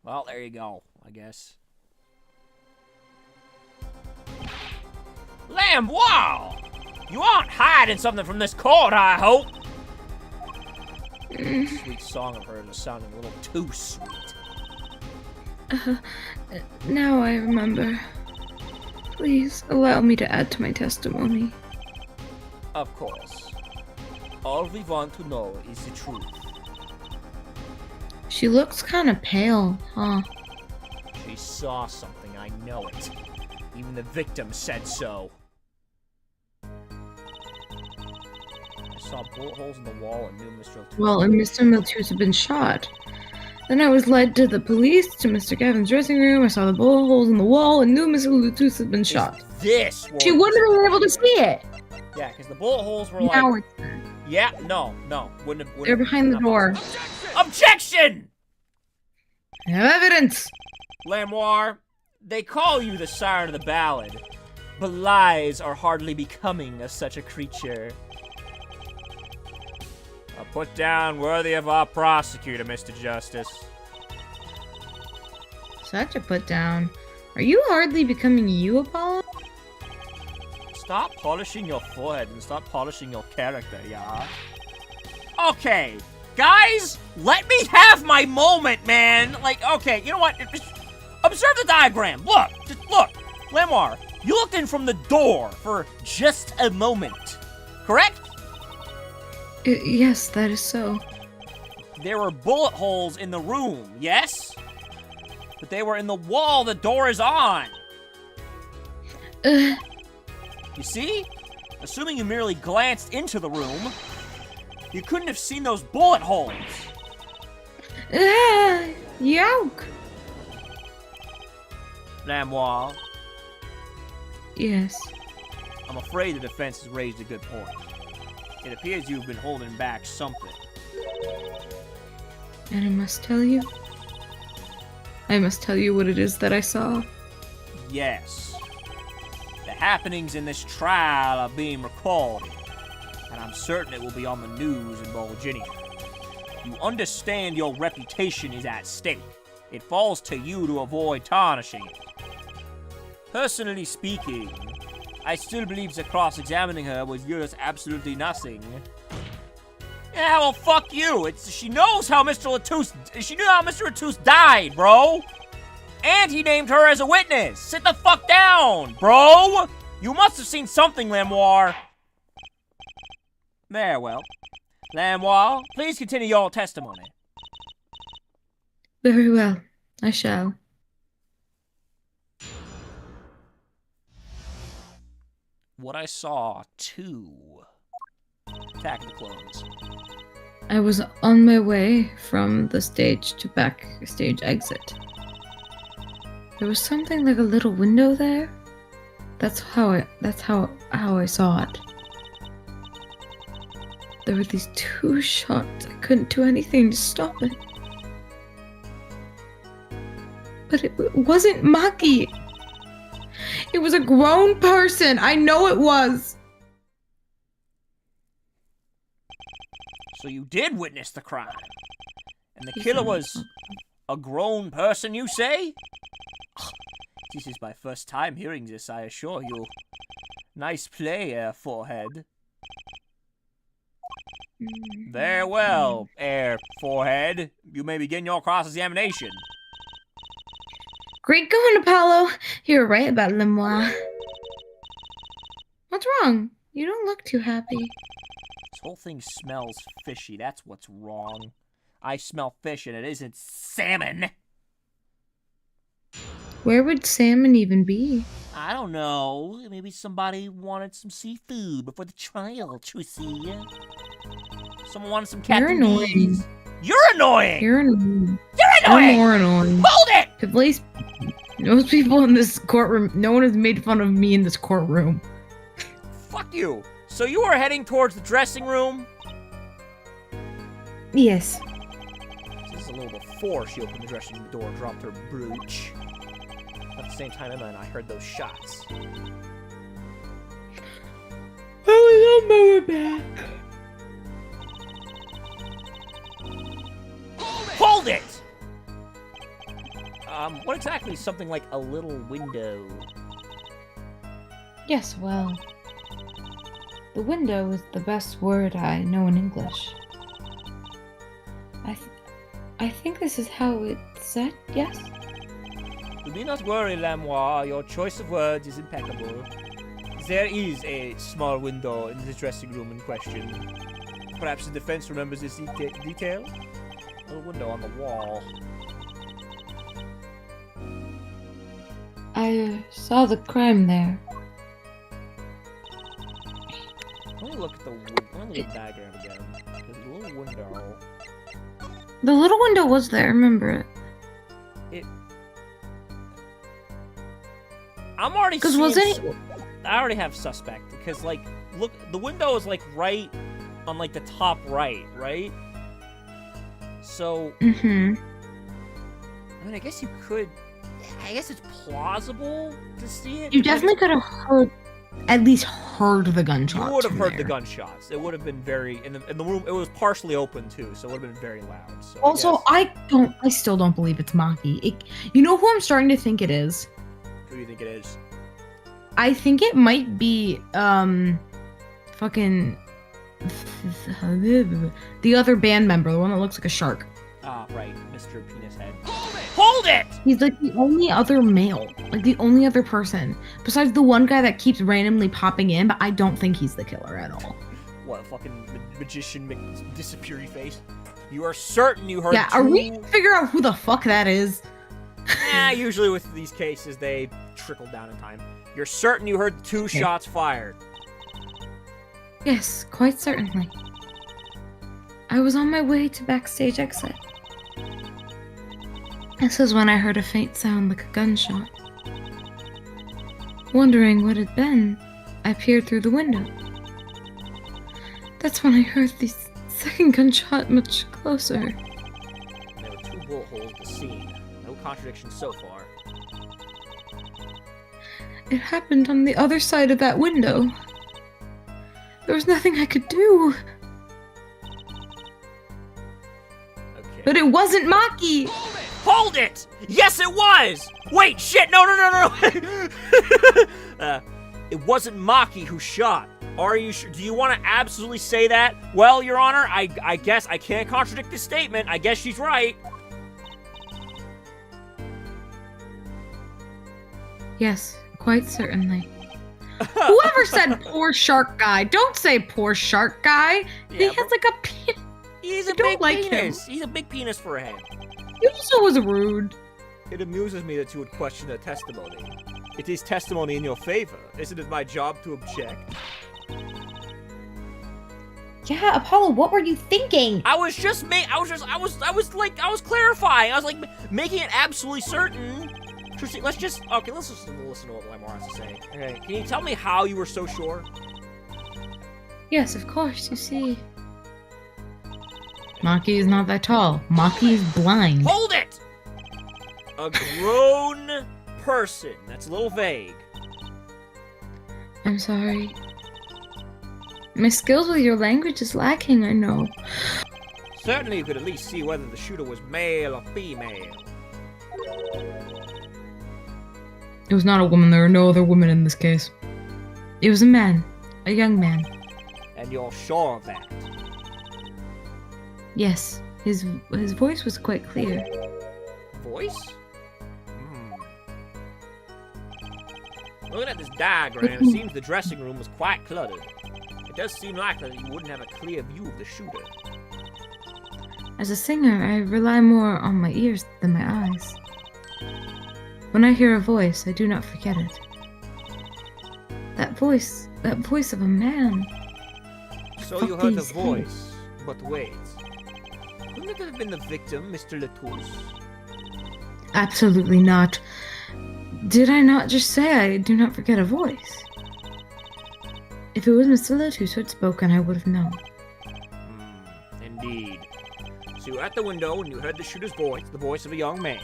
Well, there you go, I guess. Lambois! You aren't hiding something from this court, I hope? Sweet song of hers is sounding a little too sweet. Now I remember. Please allow me to add to my testimony. Of course. All we want to know is the truth. She looks kind of pale, huh? She saw something, I know it. Even the victim said so. I saw bullet holes in the wall and knew Mr. Latouche. Well, and Mr. Latouche had been shot. Then I was led to the police, to Mr. Gavin's dressing room. I saw the bullet holes in the wall and knew Mr. Latouche had been shot. This She wouldn't have been able to see it. Yeah, because the bullet holes were Now like... Yeah, no. Wouldn't have... They're behind the door. Objection! I have evidence. Lamoire, they call you the siren of the ballad, but lies are hardly becoming of such a creature. A put down worthy of our prosecutor, Mr. Justice. Such a put down. Are you hardly becoming you, Apollo? Stop polishing your forehead and stop polishing your character, yeah? Okay, guys, let me have my moment, man. Like, okay, you know what? Observe the diagram. Look, just look. Lamar, you looked in from the door for just a moment, correct? Yes, that is so. There were bullet holes in the room, yes? But they were in the wall the door is on. You see? Assuming you merely glanced into the room, you couldn't have seen those bullet holes. Yoke. Lamoire, Yes. I'm afraid the defense has raised a good point. It appears you've been holding back something. And I must tell you what it is that I saw. Yes. The happenings in this trial are being recorded, and I'm certain it will be on the news in Virginia. You understand your reputation is at stake. It falls to you to avoid tarnishing it. Personally speaking, I still believe that cross-examining her would yield us absolutely nothing. Yeah, well, fuck you. She knows how Mr. Latouche... She knew how Mr. Latouche died, bro. And he named her as a witness. Sit the fuck down, bro. You must have seen something, Lamoire. Very well. Lamoire, please continue your testimony. Very well, I shall. What I saw, too. Attack of the Clones. I was on my way from the stage to backstage exit. There was something like a little window there. That's how I saw it. There were these 2 shots. I couldn't do anything to stop it. But it wasn't Maki. It was a grown person. I know it was. So you did witness the crime. And the killer was a grown person, you say? This is my first time hearing this, I assure you. Nice play, Forehead. Very well, Forehead. You may begin your cross-examination. Great going, Apollo. You were right about Lemoire. What's wrong? You don't look too happy. This whole thing smells fishy. That's what's wrong. I smell fish and it isn't salmon. Where would salmon even be? I don't know. Maybe somebody wanted some seafood before the trial, Trucy. Someone wanted some cat You're annoying. You're annoying! You're annoying. You're annoying! I'm more annoying. Hold it! At least most people in this courtroom, no one has made fun of me in this courtroom. Fuck you! So you are heading towards the dressing room? Yes. This is a little before she opened the dressing room door and dropped her brooch. At the same time, Emma and I heard those shots. I was on my way back. Hold it! What exactly is something like a little window? Yes, well, the window is the best word I know in English. I think this is how it's said, yes? Do not worry, Lamoire. Your choice of words is impeccable. There is a small window in the dressing room in question. Perhaps the defense remembers this detail? A little window on the wall. I saw the crime there. Let me look at the diagram again. There's a little window. The little window was there, remember it? I'm already Because seeing... wasn't it? I already have suspect, because, like, look, the window is, like, right on, like, the top right? So... Mm-hmm. I mean, I guess you could... I guess it's plausible to see it. You definitely could have at least heard the gunshots. You would have heard there. the gunshots. It would have been very... In the room, it was partially open, too, so it would have been very loud. So Also, I still don't believe it's Maki. You know who I'm starting to think it is? Who do you think it is? I think it might be, fucking... the other band member, the one that looks like a shark. Ah, right. Mr. Penis Head. Hold it! He's like the only other male. Like the only other person. Besides the one guy that keeps randomly popping in, but I don't think he's the killer at all. What, a fucking magician disappearing face? You are certain you heard Yeah, are we figure out who the fuck that is? Usually with these cases, they trickle down in time. You're certain you heard 2 shots fired? Yes, quite certainly. I was on my way to backstage exit. This is when I heard a faint sound like a gunshot. Wondering what it had been, I peered through the window. That's when I heard the second gunshot much closer. There were 2 bullet holes at the scene. No contradictions so far. It happened on the other side of that window. There was nothing I could do. Okay. But it wasn't Maki! Hold it! Yes, it was! Wait, shit, no. It wasn't Maki who shot. Are you sure? Do you want to absolutely say that? Well, Your Honor, I guess I can't contradict this statement. I guess she's right. Yes, quite certainly. Whoever said poor shark guy, don't say poor shark guy. He Yeah, has like a penis. He's a I don't big like penis. He's a big penis for a head. He also was rude. It amuses me that you would question the testimony. It is testimony in your favor. Isn't it my job to object? Yeah, Apollo, what were you thinking? I was clarifying. I was like making it absolutely certain. Trixie, let's just listen to what Lamar has to say. Okay, can you tell me how you were so sure? Yes, of course, you see. Maki is not that tall. Maki is blind. Hold it! A grown person. That's a little vague. I'm sorry. My skills with your language is lacking, I know. Certainly you could at least see whether the shooter was male or female. It was not a woman. There are no other women in this case. It was a man. A young man. And you're sure of that? Yes. His voice was quite clear. Voice? Looking at this diagram, it seems the dressing room was quite cluttered. It does seem likely that you wouldn't have a clear view of the shooter. As a singer, I rely more on my ears than my eyes. When I hear a voice, I do not forget it. That voice of a man. So you heard the Fucking voice, but wait. Couldn't it have been the victim, Mr. Latouche? Absolutely not. Did I not just say I do not forget a voice? If it was Mr. Latouche who had spoken, I would have known. Indeed. So you were at the window and you heard the shooter's voice, the voice of a young man.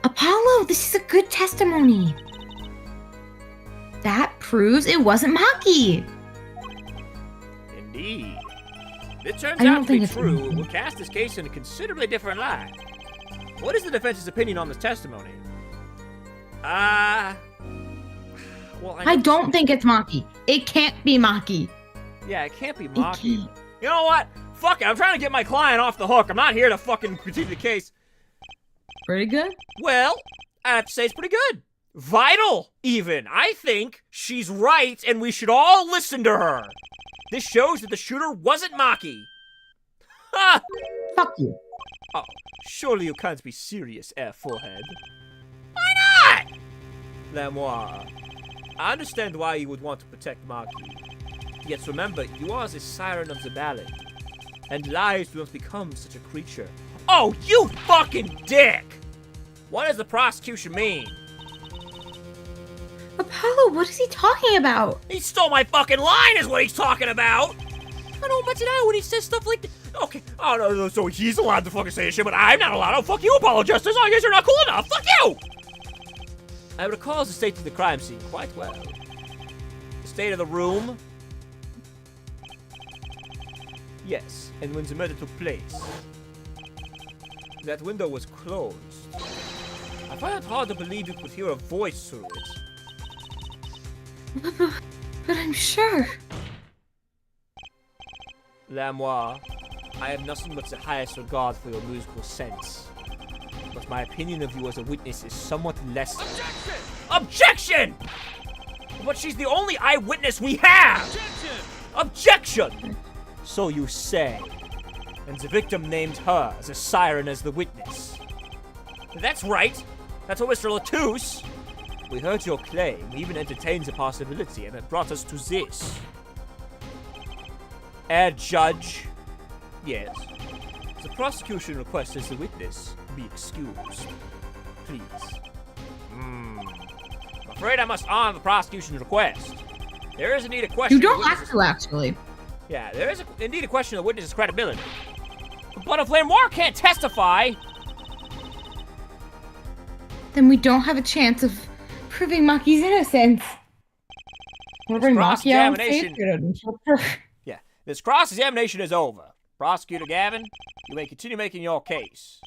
Apollo, this is a good testimony. That proves it wasn't Maki. Indeed. If it turns I don't out to be think it's true, Maki. it will cast this case in a considerably different light. What is the defense's opinion on this testimony? Well, I don't think it's Maki. It can't be Maki. Yeah, it can't be It Maki. can't. You know what? Fuck it, I'm trying to get my client off the hook. I'm not here to fucking critique the case. Pretty good? Well, I have to say it's pretty good. Vital, even. I think she's right, and we should all listen to her. This shows that the shooter wasn't Maki. Ha! Fuck you. Oh, surely you can't be serious, Air Forehead. Why not? Lamoire, I understand why you would want to protect Maki. Yet remember, you are the siren of the ballad, and lives do not become such a creature. Oh, you fucking dick! What does the prosecution mean? Apollo, what is he talking about? He stole my fucking line is what he's talking about! I don't much know when he says stuff like that. Okay, oh no, so he's allowed to fucking say this shit, but I'm not allowed. Oh, fuck you, Apollo Justice. I guess you're not cool enough. Fuck you! I recall the state of the crime scene quite well. The state of the room. Yes, and when the murder took place. That window was closed. I find it hard to believe you could hear a voice through it. But I'm sure. Lamoire, I have nothing but the highest regard for your musical sense. But my opinion of you as a witness is somewhat less... Objection! But she's the only eyewitness we have! Objection! So you say. And the victim named her as a siren as the witness. That's right. That's what Mr. Latouche. We heard your claim. We even entertained the possibility, and it brought us to this. Judge. Yes. The prosecution requests as the witness be excused. Please. I'm afraid I must honor the prosecution's request. There is indeed a question. You don't of the have to, actually. Yeah, there is indeed a question of the witness's credibility. But if Lamoire can't testify, Then we don't have a chance of proving Maki's innocence. We're bring Maki out on stage. yeah, this cross-examination is over. Prosecutor Gavin, you may continue making your case.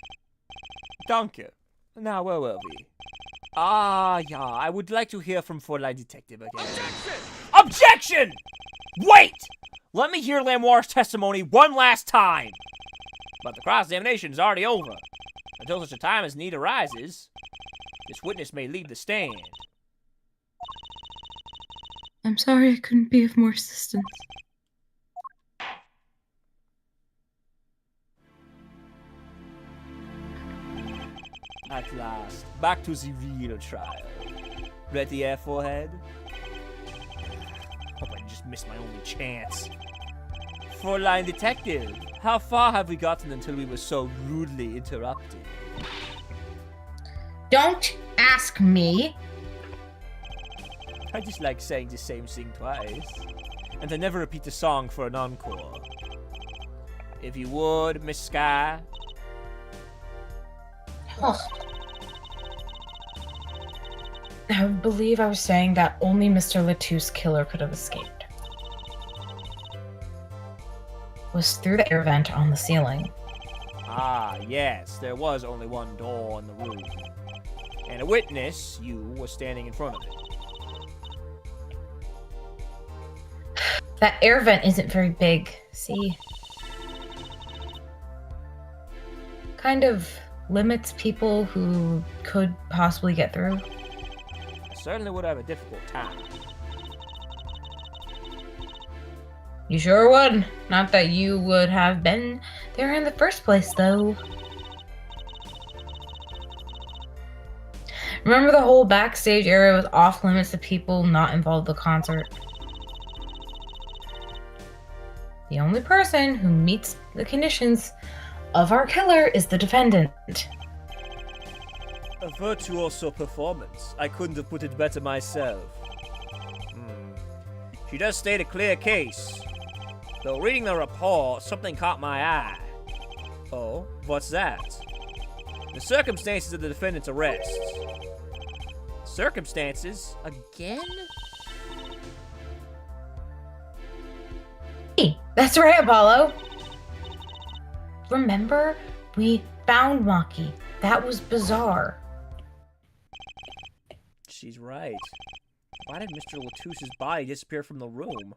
Danke. Now, where were we? Yeah, I would like to hear from Four-Line Detective again. Objection! Wait! Let me hear Lamoire's testimony one last time. But the cross-examination is already over. Until such a time as need arises, this witness may leave the stand. I'm sorry I couldn't be of more assistance. At last, back to the real trial. Ready, air forehead? Hope I just missed my only chance. Four-Line Detective, how far have we gotten until we were so rudely interrupted? Don't ask me. I just like saying the same thing twice. And I never repeat the song for an encore. If you would, Miss Sky. Ugh. I believe I was saying that only Mr. Latou's killer could have escaped. Was through the air vent on the ceiling. Ah, yes, there was only one door in the room. And a witness, you, was standing in front of it. That air vent isn't very big, see? Kind of limits people who could possibly get through. I certainly would have a difficult time. You sure would. Not that you would have been there in the first place, though. Remember the whole backstage area was off limits to people not involved in the concert? The only person who meets the conditions of our killer is the defendant. A virtuoso performance. I couldn't have put it better myself. She does state a clear case. Though reading the report, something caught my eye. Oh, what's that? The circumstances of the defendant's arrest. Circumstances? Again? Hey, that's right, Apollo. Remember? We found Maki. That was bizarre. She's right. Why did Mr. Latouche's body disappear from the room?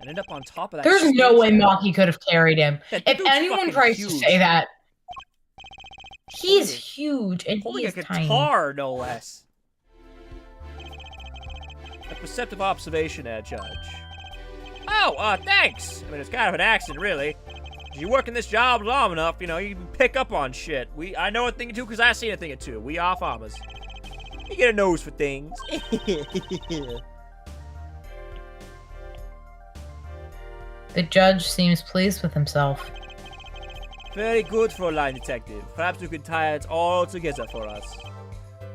And end up on top of that. There's no stage way there? Maki could have carried him. That If dude's anyone fucking tries huge. to say that, he's Holding- huge and Holding he's a tiny. guitar, no less. A perceptive observation there, Judge. Oh, thanks! I mean, it's kind of an accident, really. You work in this job long enough, you know, you can pick up on shit. I know a thing or two because I seen a thing or two. We are farmers. You get a nose for things. The judge seems pleased with himself. Very good for a line detective. Perhaps you could tie it all together for us.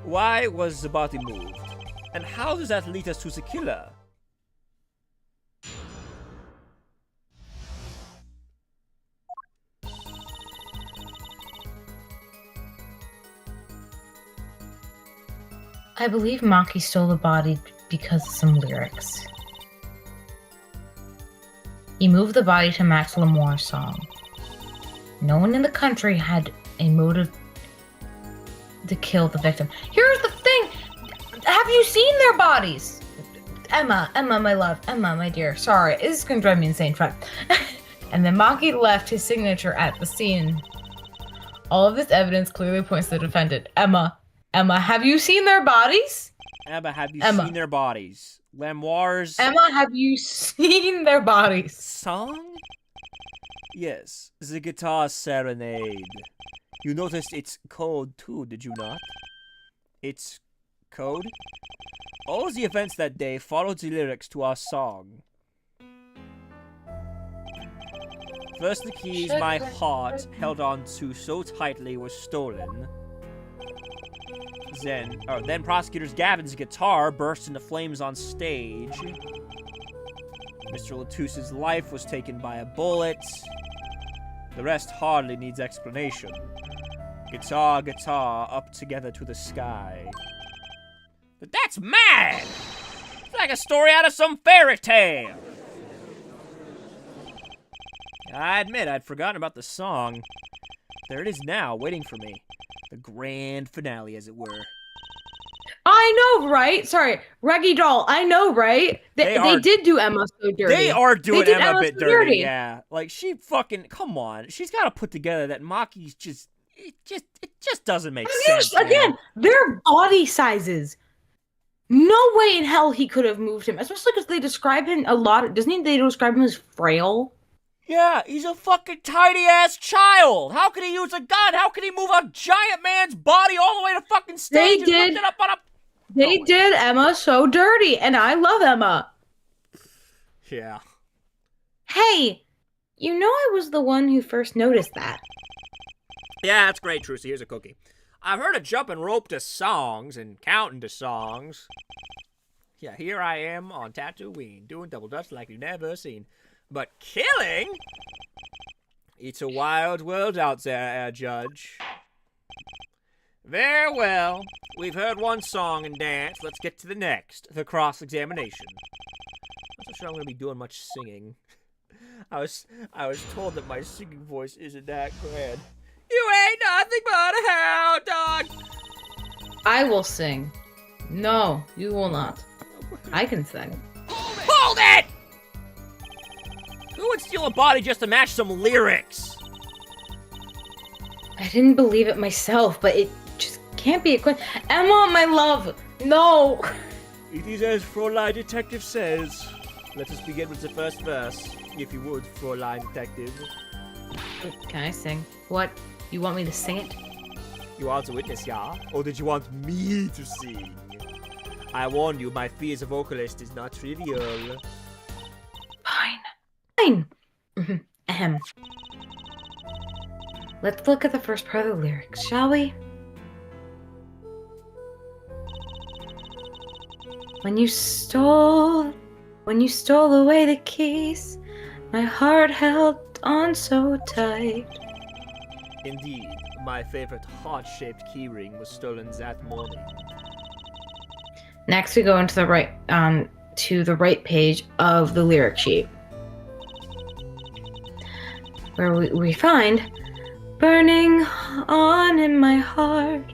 Why was the body moved? And how does that lead us to the killer? I believe Maki stole the body because of some lyrics. He moved the body to match Lamoire's song. No one in the country had a motive to kill the victim. Here's the thing! Have you seen their bodies? Emma, my love, Emma, my dear. Sorry, this is gonna drive me insane. Try. And then Maki left his signature at the scene. All of this evidence clearly points to the defendant. Emma, have you seen their bodies? Emma, have you Emma. seen their bodies? Lamoire's Emma, have you seen their bodies? song? Yes, the guitar serenade. You noticed it's code too, did you not? It's code? All the events that day followed the lyrics to our song. First, the keys my heart held on to so tightly were stolen. Then prosecutors Gavin's guitar burst into flames on stage. Mr. Latouche's life was taken by a bullet. The rest hardly needs explanation. Guitar, up together to the sky. But that's mad! It's like a story out of some fairy tale. I admit I'd forgotten about the song. There it is now, waiting for me. The grand finale, as it were. I know, right? Sorry, Reggie Doll. I know, right? They did do Emma so dirty. They are doing did Emma a bit so dirty, yeah. Like, she fucking, come on. She's got to put together that Maki's it just doesn't make sense. Again, man. their body sizes. No way in hell he could have moved him, especially because they describe him a lot. Doesn't they describe him as frail? Yeah, he's a fucking tiny-ass child. How can he use a gun? How can he move a giant man's body all the way to fucking stage and lift it up on a... They did Emma so dirty, and I love Emma. Yeah. Hey, you know I was the one who first noticed that. Yeah, that's great, Trucy. Here's a cookie. I've heard of jumping rope to songs and counting to songs. Yeah, here I am on Tatooine, doing double dutch like you've never seen. But killing? It's a wild world out there, Judge. Very well. We've heard one song and dance. Let's get to the next, the cross-examination. I'm not sure I'm going to be doing much singing. I was told that my singing voice isn't that grand. You ain't nothing but a hound dog. I will sing. No, you will not. I can sing. Hold it! Who would steal a body just to match some lyrics? I didn't believe it myself, but it just can't be a question. Emma, my love, no. It is as Fräulein Detective says. Let us begin with the first verse, if you would, Fräulein Detective. Can I sing? What? You want me to sing it? You are the witness, yeah? Or did you want me to sing? I warn you, my fee as a vocalist is not trivial. Fine. Ahem. Let's look at the first part of the lyrics, shall we? When you stole away the keys, my heart held on so tight. Indeed, my favorite heart-shaped keyring was stolen that morning. Next, we go into the right page of the lyric sheet, where we find burning on in my heart,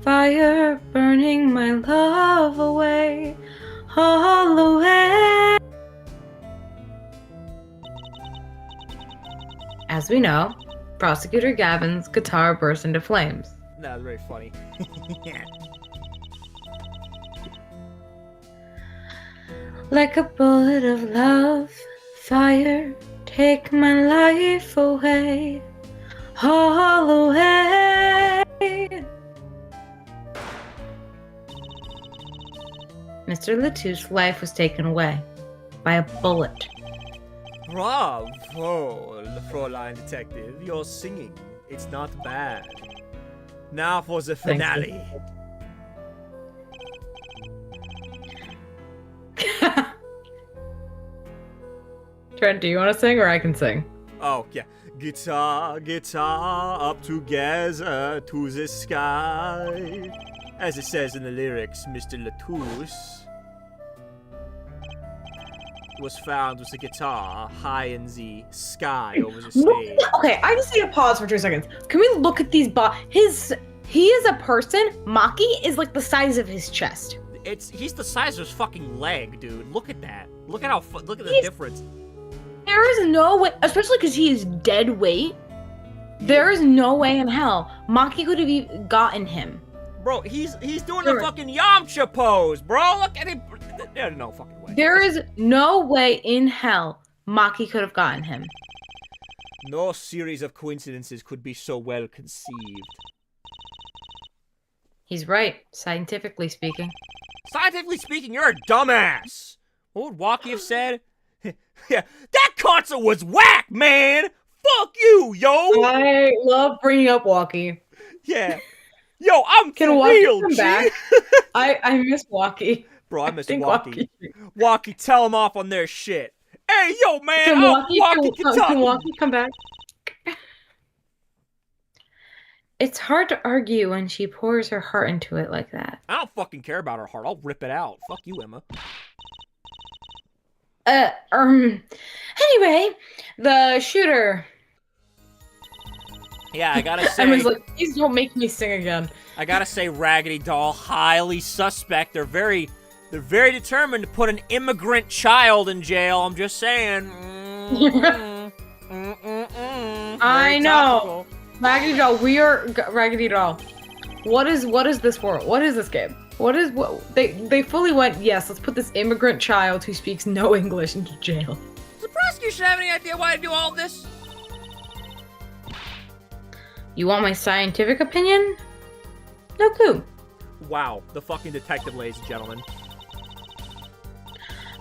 fire burning my love away, all away. As we know, Prosecutor Gavin's guitar burst into flames. That was very funny. Like a bullet of love, fire, take my life away, all away. Mr. Latouche's life was taken away by a bullet. Bravo, Fräulein Detective. You're singing. It's not bad. Now for the finale. Trent, do you want to sing or I can sing? Oh, yeah. Guitar, guitar, up together to the sky. As it says in the lyrics, Mr. Latouche was found with a guitar high in the sky over the stage. Okay, I just need to pause for 2 seconds. Can we look at these he is a person. Maki is like the size of his chest. He's the size of his fucking leg, dude. Look at that. Look at the difference. There is no way, especially because he is dead weight. There is no way in hell Maki could have even gotten him. Bro, he's doing the fucking Yamcha pose, bro. Look at him. There's no fucking way. There is no way in hell Maki could have gotten him. No series of coincidences could be so well conceived. He's right, scientifically speaking. Scientifically speaking, you're a dumbass. What would Waki have said? Yeah, that concert was whack, man. Fuck you, yo. I love bringing up Walkie. Yeah. Yo, I'm Can for Walkie real, come G. back? I miss Walkie. Bro, I miss think Walkie. Walkie, tell them off on their shit. Hey, yo, man, Can Walkie Kentucky. can Walkie come back? It's hard to argue when she pours her heart into it like that. I don't fucking care about her heart. I'll rip it out. Fuck you, Emma. Anyway, the shooter. Yeah, I gotta say. Emma's like, please don't make me sing again. I gotta say, Raggedy Doll, highly suspect. They're very determined to put an immigrant child in jail. I'm just saying. I know. Raggedy Doll, we are Raggedy Doll. What is this for? What is this game? They fully went, yes, let's put this immigrant child who speaks no English into jail. Does the prosecution have any idea why I do all this? You want my scientific opinion? No clue. Wow, the fucking detective, ladies and gentlemen.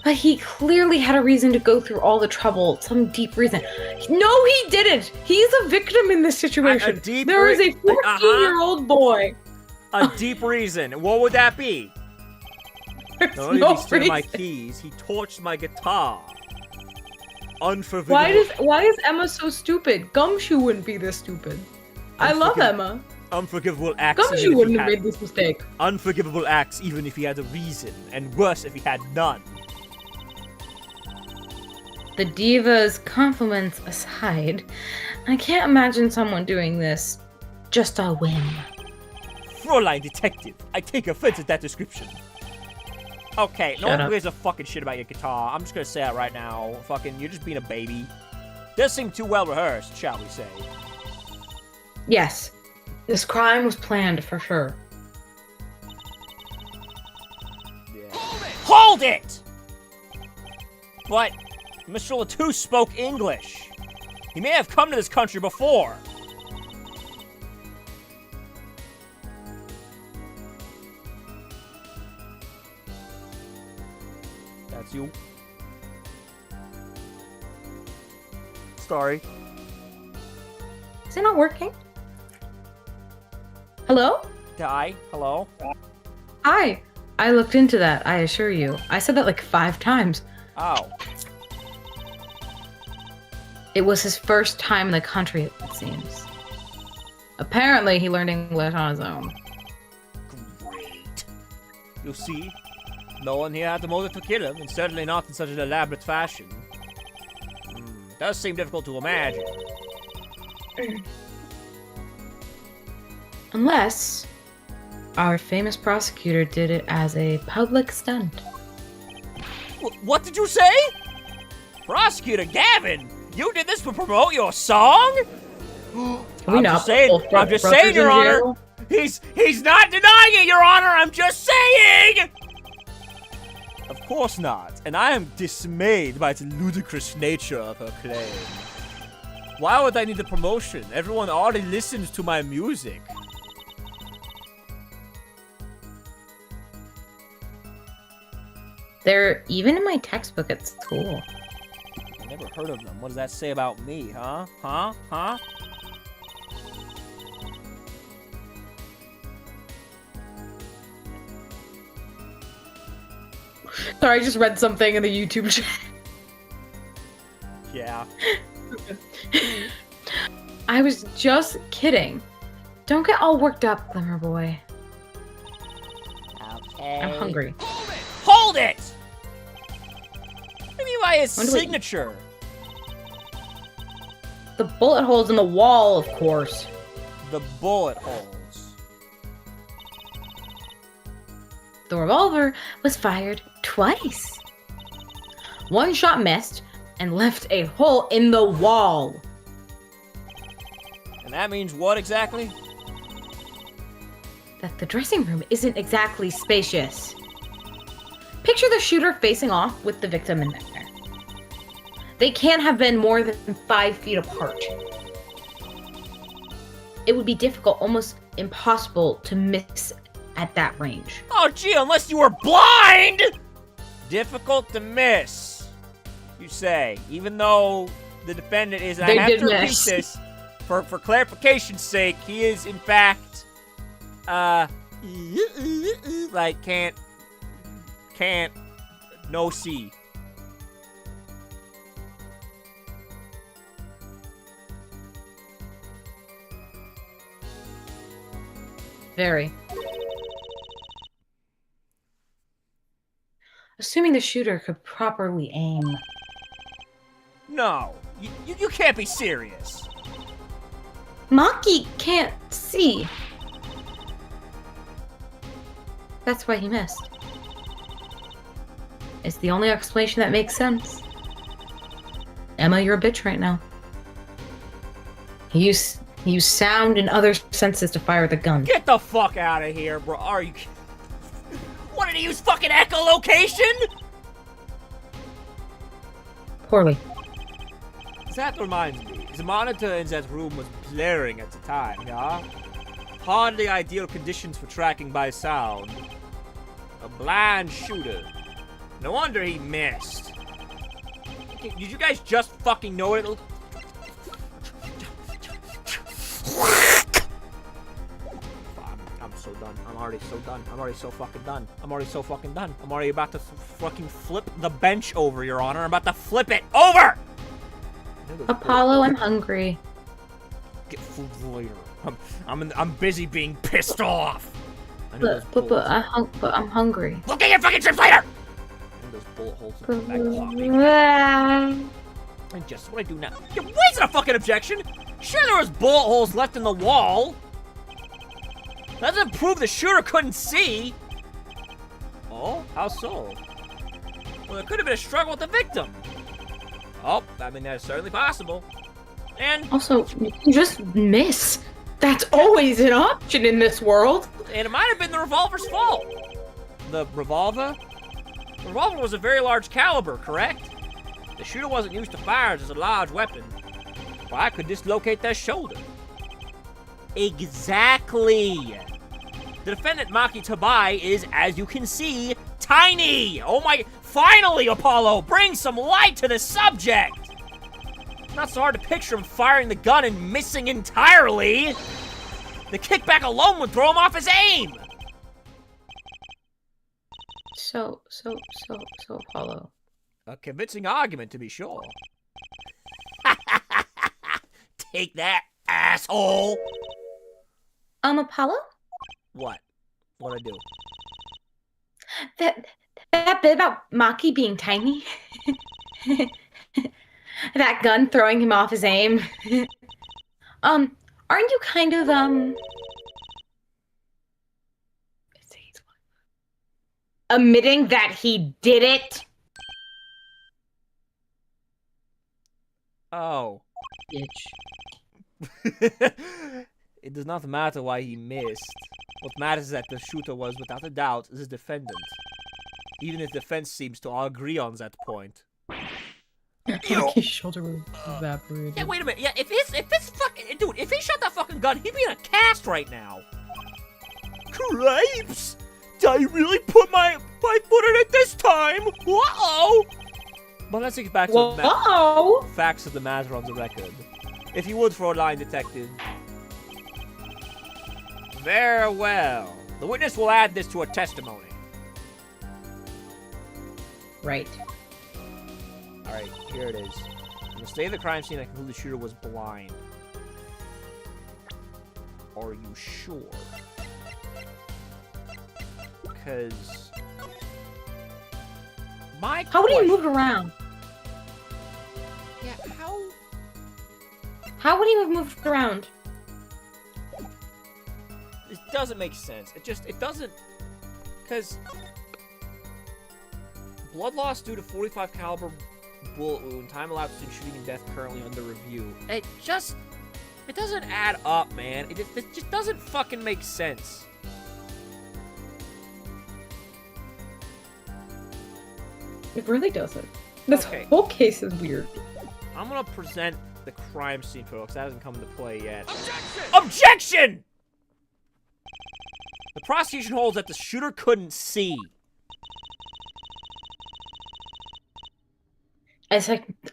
But he clearly had a reason to go through all the trouble, some deep reason. No, he didn't! He's a victim in this situation. There is a 14-year-old boy. A deep reason. What would that be? There's Not only no did he steal my reason. keys, he torched my guitar. Unforgivable. Why is Emma so stupid? Gumshoe wouldn't be this stupid. I love Emma. Unforgivable acts. Gumshoe wouldn't have made this mistake. Unforgivable acts even if he had a reason, and worse if he had none. The diva's compliments aside, I can't imagine someone doing this just a whim. Fräulein Detective, I take offense at that description. Okay, no Shut one up. gives a fucking shit about your guitar. I'm just gonna say it right now. Fucking, you're just being a baby. Does seem too well rehearsed, shall we say. Yes, this crime was planned for sure. Yeah. Hold it! But Mr. Latou spoke English. He may have come to this country before. That's you. Sorry. Is it not working? Hello? Di, hello? Hi. I looked into that, I assure you. I said that like 5 times. Oh. It was his first time in the country, it seems. Apparently, he learned English on his own. Great. You see, no one here had the motive to kill him, and certainly not in such an elaborate fashion. Does seem difficult to imagine. Unless our famous prosecutor did it as a public stunt. What did you say? Prosecutor Gavin, you did this to promote your song? I'm just saying, Your Honor. He's not denying it, Your Honor. I'm just saying. Of course not, and I am dismayed by the ludicrous nature of her claim. Why would I need a promotion? Everyone already listens to my music. They're even in my textbook at school. I never heard of them. What does that say about me, huh? Huh? Sorry, I just read something in the YouTube chat. Yeah. I was just kidding. Don't get all worked up, Glimmer Boy. Okay. I'm hungry. Hold it! What do you mean by his Wonder what- signature? The bullet holes in the wall, of course. The bullet holes. The revolver was fired twice. One shot missed and left a hole in the wall. And that means what exactly? That the dressing room isn't exactly spacious. Picture the shooter facing off with the victim in there. They can't have been more than 5 feet apart. It would be difficult, almost impossible, to miss at that range. Oh, gee, unless you were blind! Difficult to miss, you say. Even though the defendant is, and I have to repeat this, for clarification's sake, he is, in fact, like, can't, no see. Very. Assuming the shooter could properly aim. No, you can't be serious. Maki can't see. That's why he missed. It's the only explanation that makes sense. Emma, you're a bitch right now. He used sound and other senses to fire the gun. Get the fuck out of here, bro. Are you kidding? What, did he use fucking echolocation? Poorly. That reminds me. The monitor in that room was blaring at the time, yeah? Hardly ideal conditions for tracking by sound. A blind shooter. No wonder he missed. Did you guys just fucking know it? I'm so done. I'm already so done. I'm already so fucking done. I'm already so fucking done. I'm already about to fucking flip the bench over, Your Honor. I'm about to flip it over! Apollo, I'm hungry. Get food later. I'm busy being pissed off. But I'm hungry. Look at your fucking trips later! And those bullet holes in the back of me. And just what I do now. Yeah, why is it a fucking objection? Sure, there was bullet holes left in the wall. That doesn't prove the shooter couldn't see. Oh, how so? Well, it could have been a struggle with the victim. Oh, I mean, that's certainly possible. And also, you just miss. That's always an option in this world. And it might have been the revolver's fault. The revolver? The revolver was a very large caliber, correct? The shooter wasn't used to fires as a large weapon. Well, I could dislocate that shoulder. Exactly. The defendant, Maki Tabai, is, as you can see, tiny. Oh my... Finally, Apollo, bring some light to the subject. It's not so hard to picture him firing the gun and missing entirely. The kickback alone would throw him off his aim. So, Apollo. A convincing argument, to be sure. Take that, asshole. Apollo? What? What'd I do? That bit about Maki being tiny. That gun throwing him off his aim. Aren't you kind of, admitting that he did it? Oh. Bitch. It does not matter why he missed. What matters is that the shooter was, without a doubt, the defendant. Even if the defense seems to all agree on that point. His shoulder was evaporated. Yeah, wait a minute. Yeah, if it's fucking... Dude, if he shot that fucking gun, he'd be in a cast right now. Cripes! Did I really put my foot in it this time? Uh-oh! But let's get back to the facts of the matter on the record. If you would, for a line detective. Very well. The witness will add this to her testimony. Right. Alright, here it is. In the state of the crime scene, I conclude the shooter was blind. Are you sure? Because... How would he move around? Yeah, how... How would he have moved around? It doesn't make sense. It doesn't... Because... Blood loss due to .45 caliber bullet wound, time elapsed between shooting and death currently under review. It doesn't add up, man. It just doesn't fucking make sense. It really doesn't. This whole case is weird. I'm gonna present the crime scene photo, because that hasn't come into play yet. Objection! The prosecution holds that the shooter couldn't see.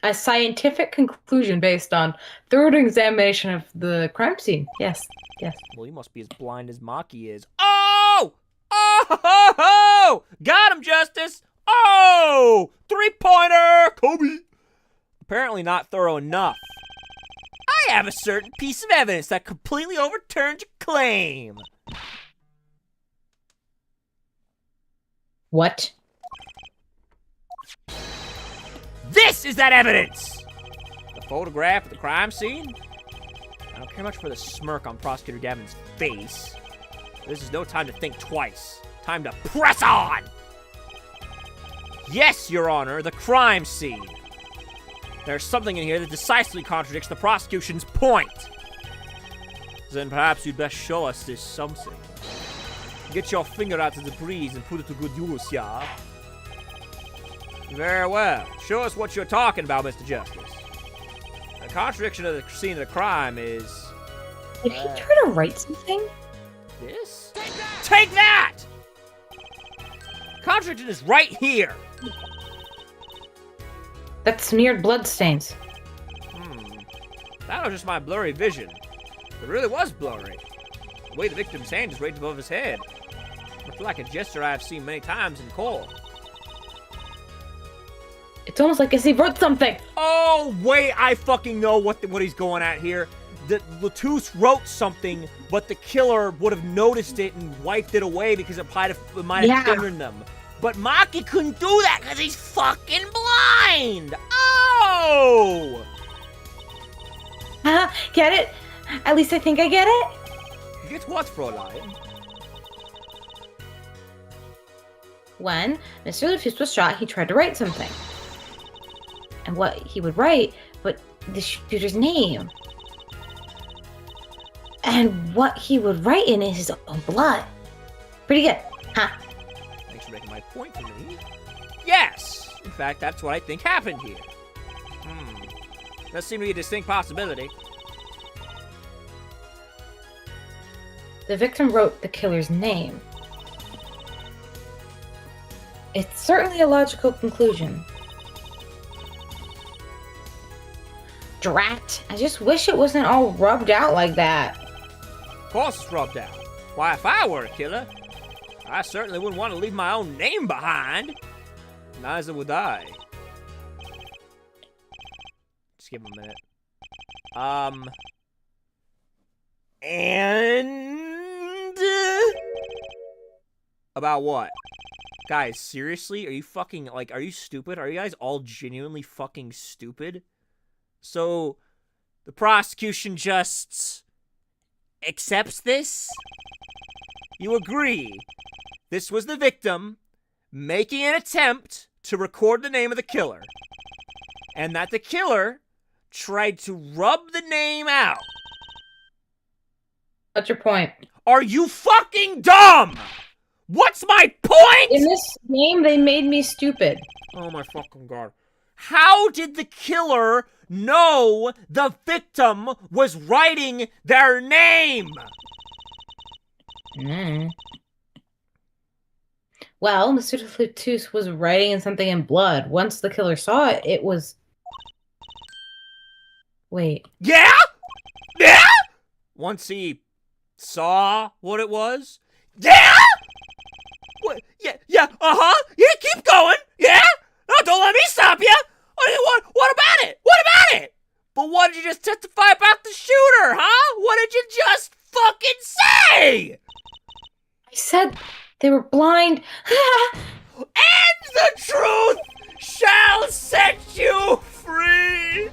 A scientific conclusion based on thorough examination of the crime scene. Yes, yes. Well, he must be as blind as Maki is. Oh! Oh! Got him, Justice! Oh! Three-pointer! Kobe! Apparently not thorough enough. I have a certain piece of evidence that completely overturns your claim. What? This is that evidence! The photograph of the crime scene? I don't care much for the smirk on Prosecutor Gavin's face. This is no time to think twice. Time to press on! Yes, Your Honor, the crime scene. There's something in here that decisively contradicts the prosecution's point. Then perhaps you'd best show us this something. Get your finger out of the breeze and put it to good use, yeah? Very well. Show us what you're talking about, Mr. Justice. The contradiction of the scene of the crime is... Did he try to write something? This? Take that! Contradiction is right here. That's smeared bloodstains. That was just my blurry vision. It really was blurry. The way the victim's hand is raised above his head. Much like a gesture I've seen many times in court. It's almost like as he wrote something. Oh, wait, I fucking know what he's going at here. That Latouche wrote something, but the killer would have noticed it and wiped it away because it might have fingered them. But Maki couldn't do that because he's fucking blind! Oh! Get it? At least I think I get it. Get what, Fräulein? When Mr. Latouche was shot, he tried to write something. And what he would write, but the shooter's name. And what he would write in is his own blood. Pretty good, huh? Thanks for making my point for me. Yes! In fact, that's what I think happened here. Does seem to be a distinct possibility. The victim wrote the killer's name. It's certainly a logical conclusion. Drat, I just wish it wasn't all rubbed out like that. Of course it's rubbed out. Why, if I were a killer, I certainly wouldn't want to leave my own name behind. Neither would I. Just give him a minute. And... About what? Guys, seriously? Are you fucking, are you stupid? Are you guys all genuinely fucking stupid? So, the prosecution just accepts this? You agree this was the victim making an attempt to record the name of the killer, and that the killer tried to rub the name out. What's your point? Are you fucking dumb? What's my point? In this game, they made me stupid. Oh my fucking god. How did the killer know the victim was writing their name? Well, Mr. Latouche was writing something in blood. Once the killer saw it, it was... Wait. Yeah? Yeah? Once he saw what it was? Yeah? What? Yeah, uh-huh. Yeah, keep going. Yeah? No, don't let me stop you. What about it? What about it? But what did you just testify about the shooter, huh? What did you just fucking say? I said they were blind. And the truth shall set you free.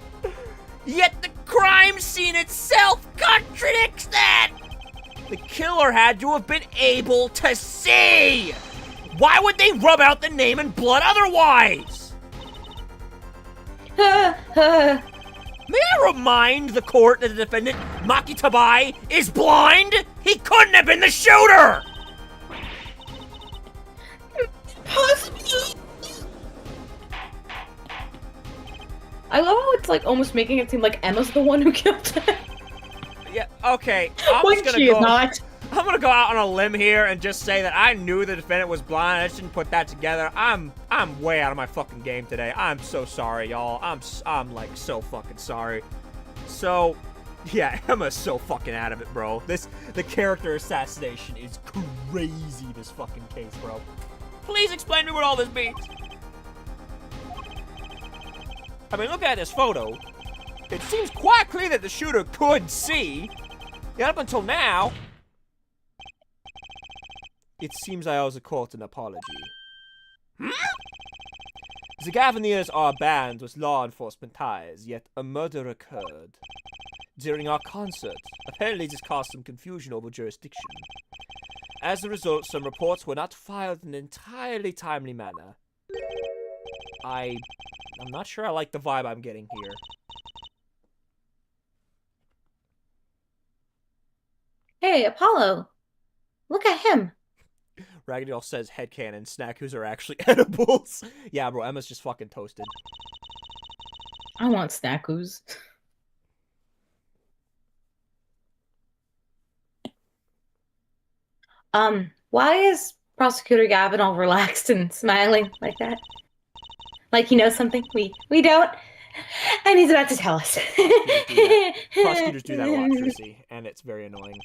Yet the crime scene itself contradicts that. The killer had to have been able to see. Why would they rub out the name in blood otherwise? May I remind the court that the defendant, Maki Tabai, is blind? He couldn't have been the shooter! I love how it's almost making it seem like Emma's the one who killed him. Yeah, okay. When she is not. I'm gonna go out on a limb here and just say that I knew the defendant was blind. I just didn't put that together. I'm way out of my fucking game today. I'm so sorry, y'all. I'm so fucking sorry. So, yeah, Emma's so fucking out of it, bro. The character assassination is crazy, this fucking case, bro. Please explain to me what all this means. I mean, look at this photo. It seems quite clear that the shooter could see. Yet up until now, it seems I owe the court an apology. The Gaviniers are a band with law enforcement ties, yet a murder occurred during our concert. Apparently this caused some confusion over jurisdiction. As a result, some reports were not filed in an entirely timely manner. I'm not sure I like the vibe I'm getting here. Hey, Apollo. Look at him. Raggedy Doll says headcanon snackus are actually edibles. Yeah, bro, Emma's just fucking toasted. I want snackoos. Why is Prosecutor Gavin all relaxed and smiling like that? Like he knows something we don't, and he's about to tell us. Prosecutors do that a lot, Trucy, and it's very annoying.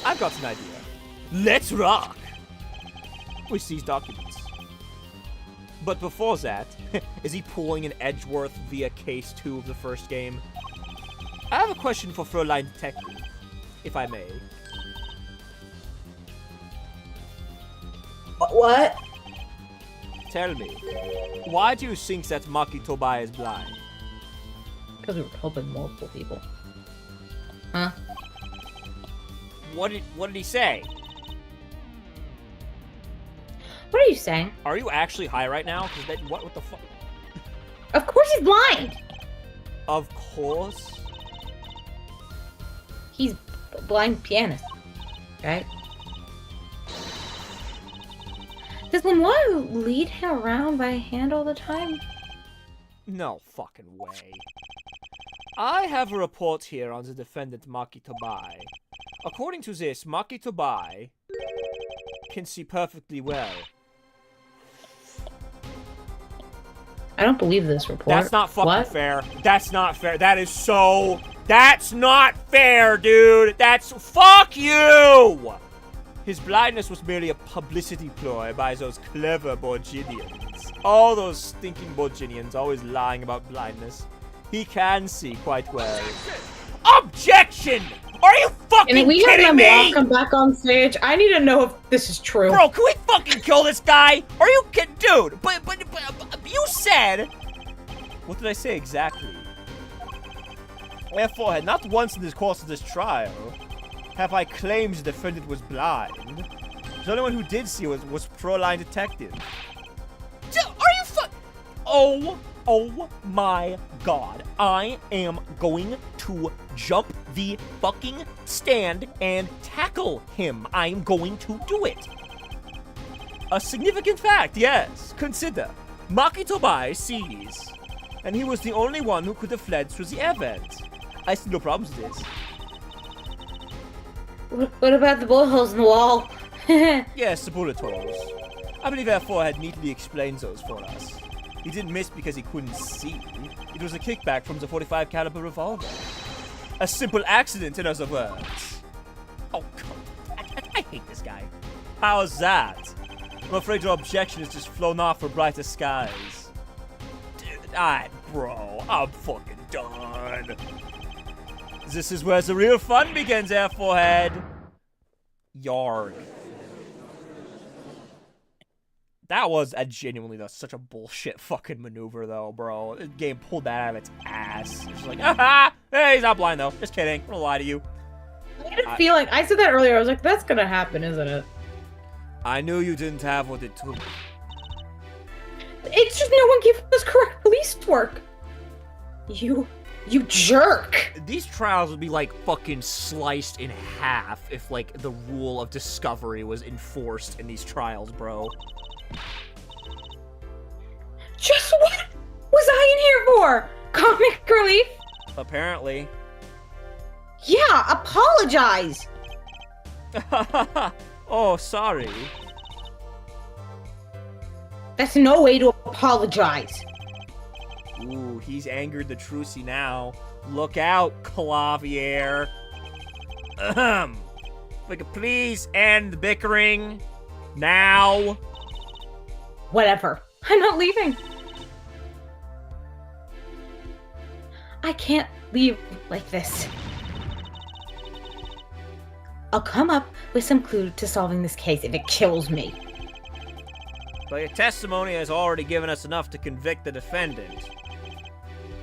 I've got an idea. Let's rock! We seize documents. But before that, is he pulling an Edgeworth via case 2 of the first game? I have a question for Fräulein Detective, if I may. What? Tell me, why do you think that Maki Tobai is blind? Because we were told by multiple people. Huh? What did he say? What are you saying? Are you actually high right now? Cause that what the fuck? Of course he's blind! Of course. He's a blind pianist, right? Does Lemoyne lead him around by hand all the time? No fucking way. I have a report here on the defendant Maki Tobai. According to this, Maki Tobai can see perfectly well. I don't believe this report. That's not fucking What? fair. That's not fair. That is so... That's not fair, dude. That's... Fuck you! His blindness was merely a publicity ploy by those clever Borginians. All those stinking Borginians always lying about blindness. He can see quite well. Objection! Are you fucking And we have kidding them me? walk him back on stage. I need to know if this is true. Bro, can we fucking kill this guy? Are you kidding? Dude, but you said... What did I say exactly? Therefore, not once in the course of this trial have I claimed the defendant was blind. The only one who did see was Fräulein Detective. Are you Oh my god. I am going to jump the fucking stand and tackle him. I am going to do it. A significant fact, yes. Consider. Maki Tobai sees. And he was the only one who could have fled through the air vent. I see no problems with this. What about the bullet holes in the wall? Yes, the bullet holes. I believe our forehead neatly explains those for us. He didn't miss because he couldn't see. It was a kickback from the 45 caliber revolver. A simple accident, in other words. Oh, God. I hate this guy. How's that? I'm afraid your objection has just flown off for brighter skies. Alright, bro. I'm fucking done. This is where the real fun begins, Air Forehead. Yarg. That was genuinely such a bullshit fucking maneuver, though, bro. The game pulled that out of its ass. It's just like, aha! Hey, he's not blind, though. Just kidding. I'm gonna lie to you. I had a feeling. I said that earlier. I was like, that's gonna happen, isn't it? I knew you didn't have what it took. It's just no one gave us correct police work. You jerk. These trials would be, like, fucking sliced in half if, like, the rule of discovery was enforced in these trials, bro. Just what was I in here for? Comic relief? Apparently. Yeah, apologize. Oh, sorry. That's no way to apologize. Ooh, he's angered the Trucy now. Look out, Clavier. Ahem. If we could please end the bickering now. Whatever. I'm not leaving. I can't leave like this. I'll come up with some clue to solving this case if it kills me. But your testimony has already given us enough to convict the defendant.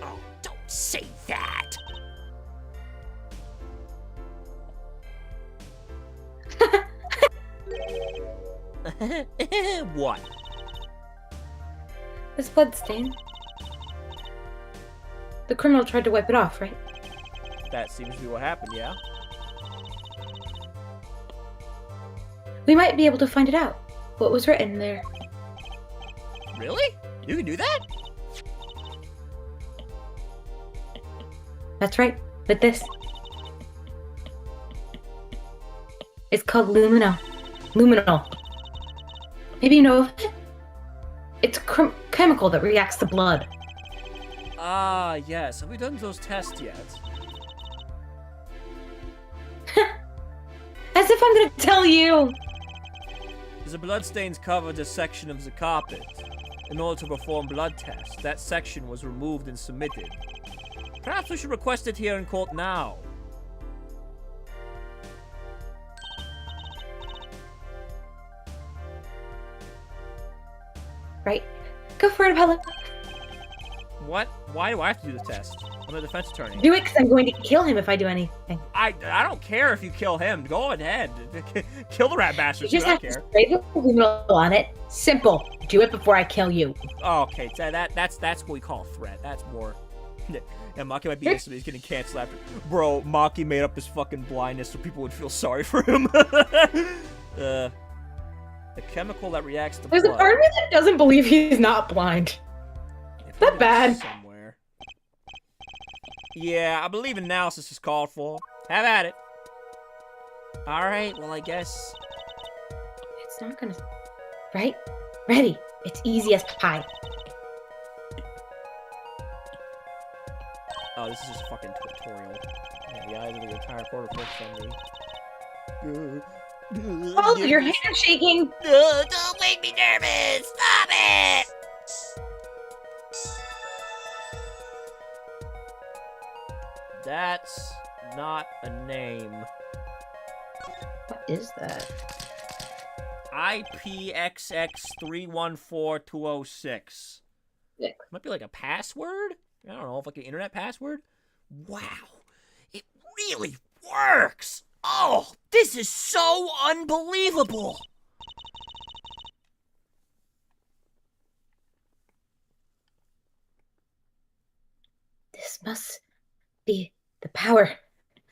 Oh, don't say that. What? This blood stain. The criminal tried to wipe it off, right? That seems to be what happened, yeah? We might be able to find it out. What was written there? Really? You can do that? That's right. With this. It's called luminol. Maybe you know of it? It's a chemical that reacts to blood. Ah, yes. Have we done those tests yet? As if I'm gonna tell you! The bloodstains covered a section of the carpet. In order to perform blood tests, that section was removed and submitted. Perhaps we should request it here in court now. Right. Go for it, Apollo. What? Why do I have to do the test? I'm the defense attorney. Do it, because I'm going to kill him if I do anything. I don't care if you kill him. Go ahead. Kill the rat bastard. You just I have don't to care. spray the luminol on it. Simple. Do it before I kill you. Oh, okay. So that's what we call a threat. That's more. Yeah, Maki might be innocent. He's getting canceled after. Bro, Maki made up his fucking blindness so people would feel sorry for him. The chemical that reacts to There's blood. a part of me that doesn't believe he's not blind. It's Not bad. Somewhere. Yeah, I believe analysis is called for. Have at it. Alright, well, I guess. It's not gonna... Right? Ready. It's easy as pie. Oh, this is just a fucking tutorial. Yeah, the eyes of the entire quarter focus on me. Oh, your hand's shaking! Don't make me nervous! Stop it! That's not a name. What is that? IPXX314206. Yeah. Might be like a password? I don't know, like an internet password? Wow. It really works! Oh, this is so unbelievable! This must be the power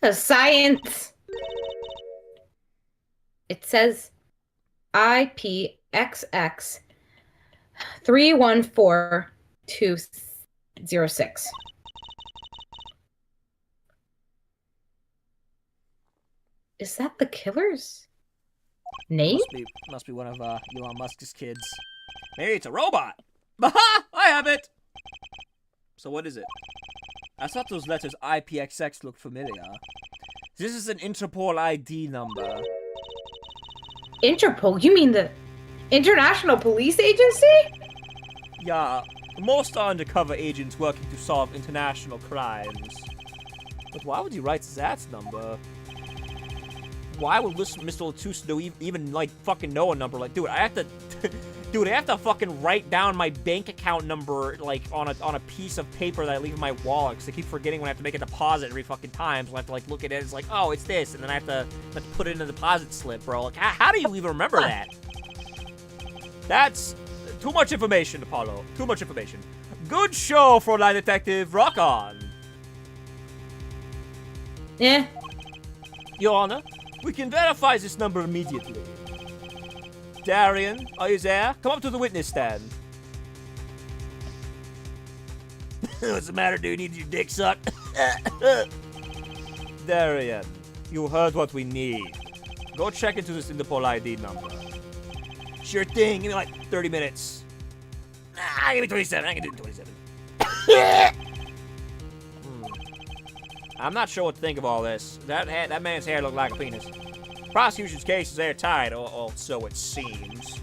of science. It says IPXX 314206. Is that the killer's name? Must be one of Elon Musk's kids. Maybe it's a robot. Aha! I have it. So what is it? I thought those letters IPXX looked familiar. This is an Interpol ID number. Interpol? You mean the International Police Agency? Yeah, most are undercover agents working to solve international crimes. But why would you write that number? Why would Mr. Latusto even like fucking know a number? Like, dude, I have to, dude, I have to fucking write down my bank account number like on a piece of paper that I leave in my wallet because I keep forgetting when I have to make a deposit every fucking time. So I have to like look at it. It's like, oh, it's this, and then I have to put it in a deposit slip, bro. Like, how do you even remember that? That's too much information, Apollo. Too much information. Good show, Fräulein Detective. Rock on. Yeah. Your Honor, we can verify this number immediately. Darian, are you there? Come up to the witness stand. What's the matter, dude? Need your dick sucked? Darian, you heard what we need. Go check into this Interpol ID number. Sure thing. Give me like 30 minutes. Give me 27. I can do it in 27. I'm not sure what to think of all this. That man's hair looked like a penis. Prosecution's case is airtight, or so it seems.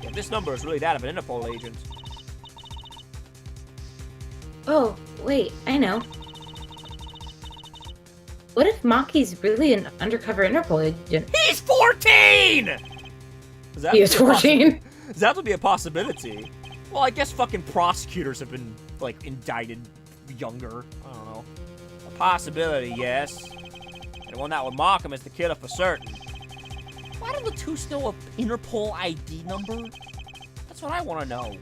If this number is really that of an Interpol agent. Oh, wait, I know. What if Maki's really an undercover Interpol agent? He's 14! He is 14. That would be a possibility. Well, I guess fucking prosecutors have been, like, indicted younger. I don't know. A possibility, yes. And one that would mark him as the killer for certain. Why do the Tooth know a Interpol ID number? That's what I want to know.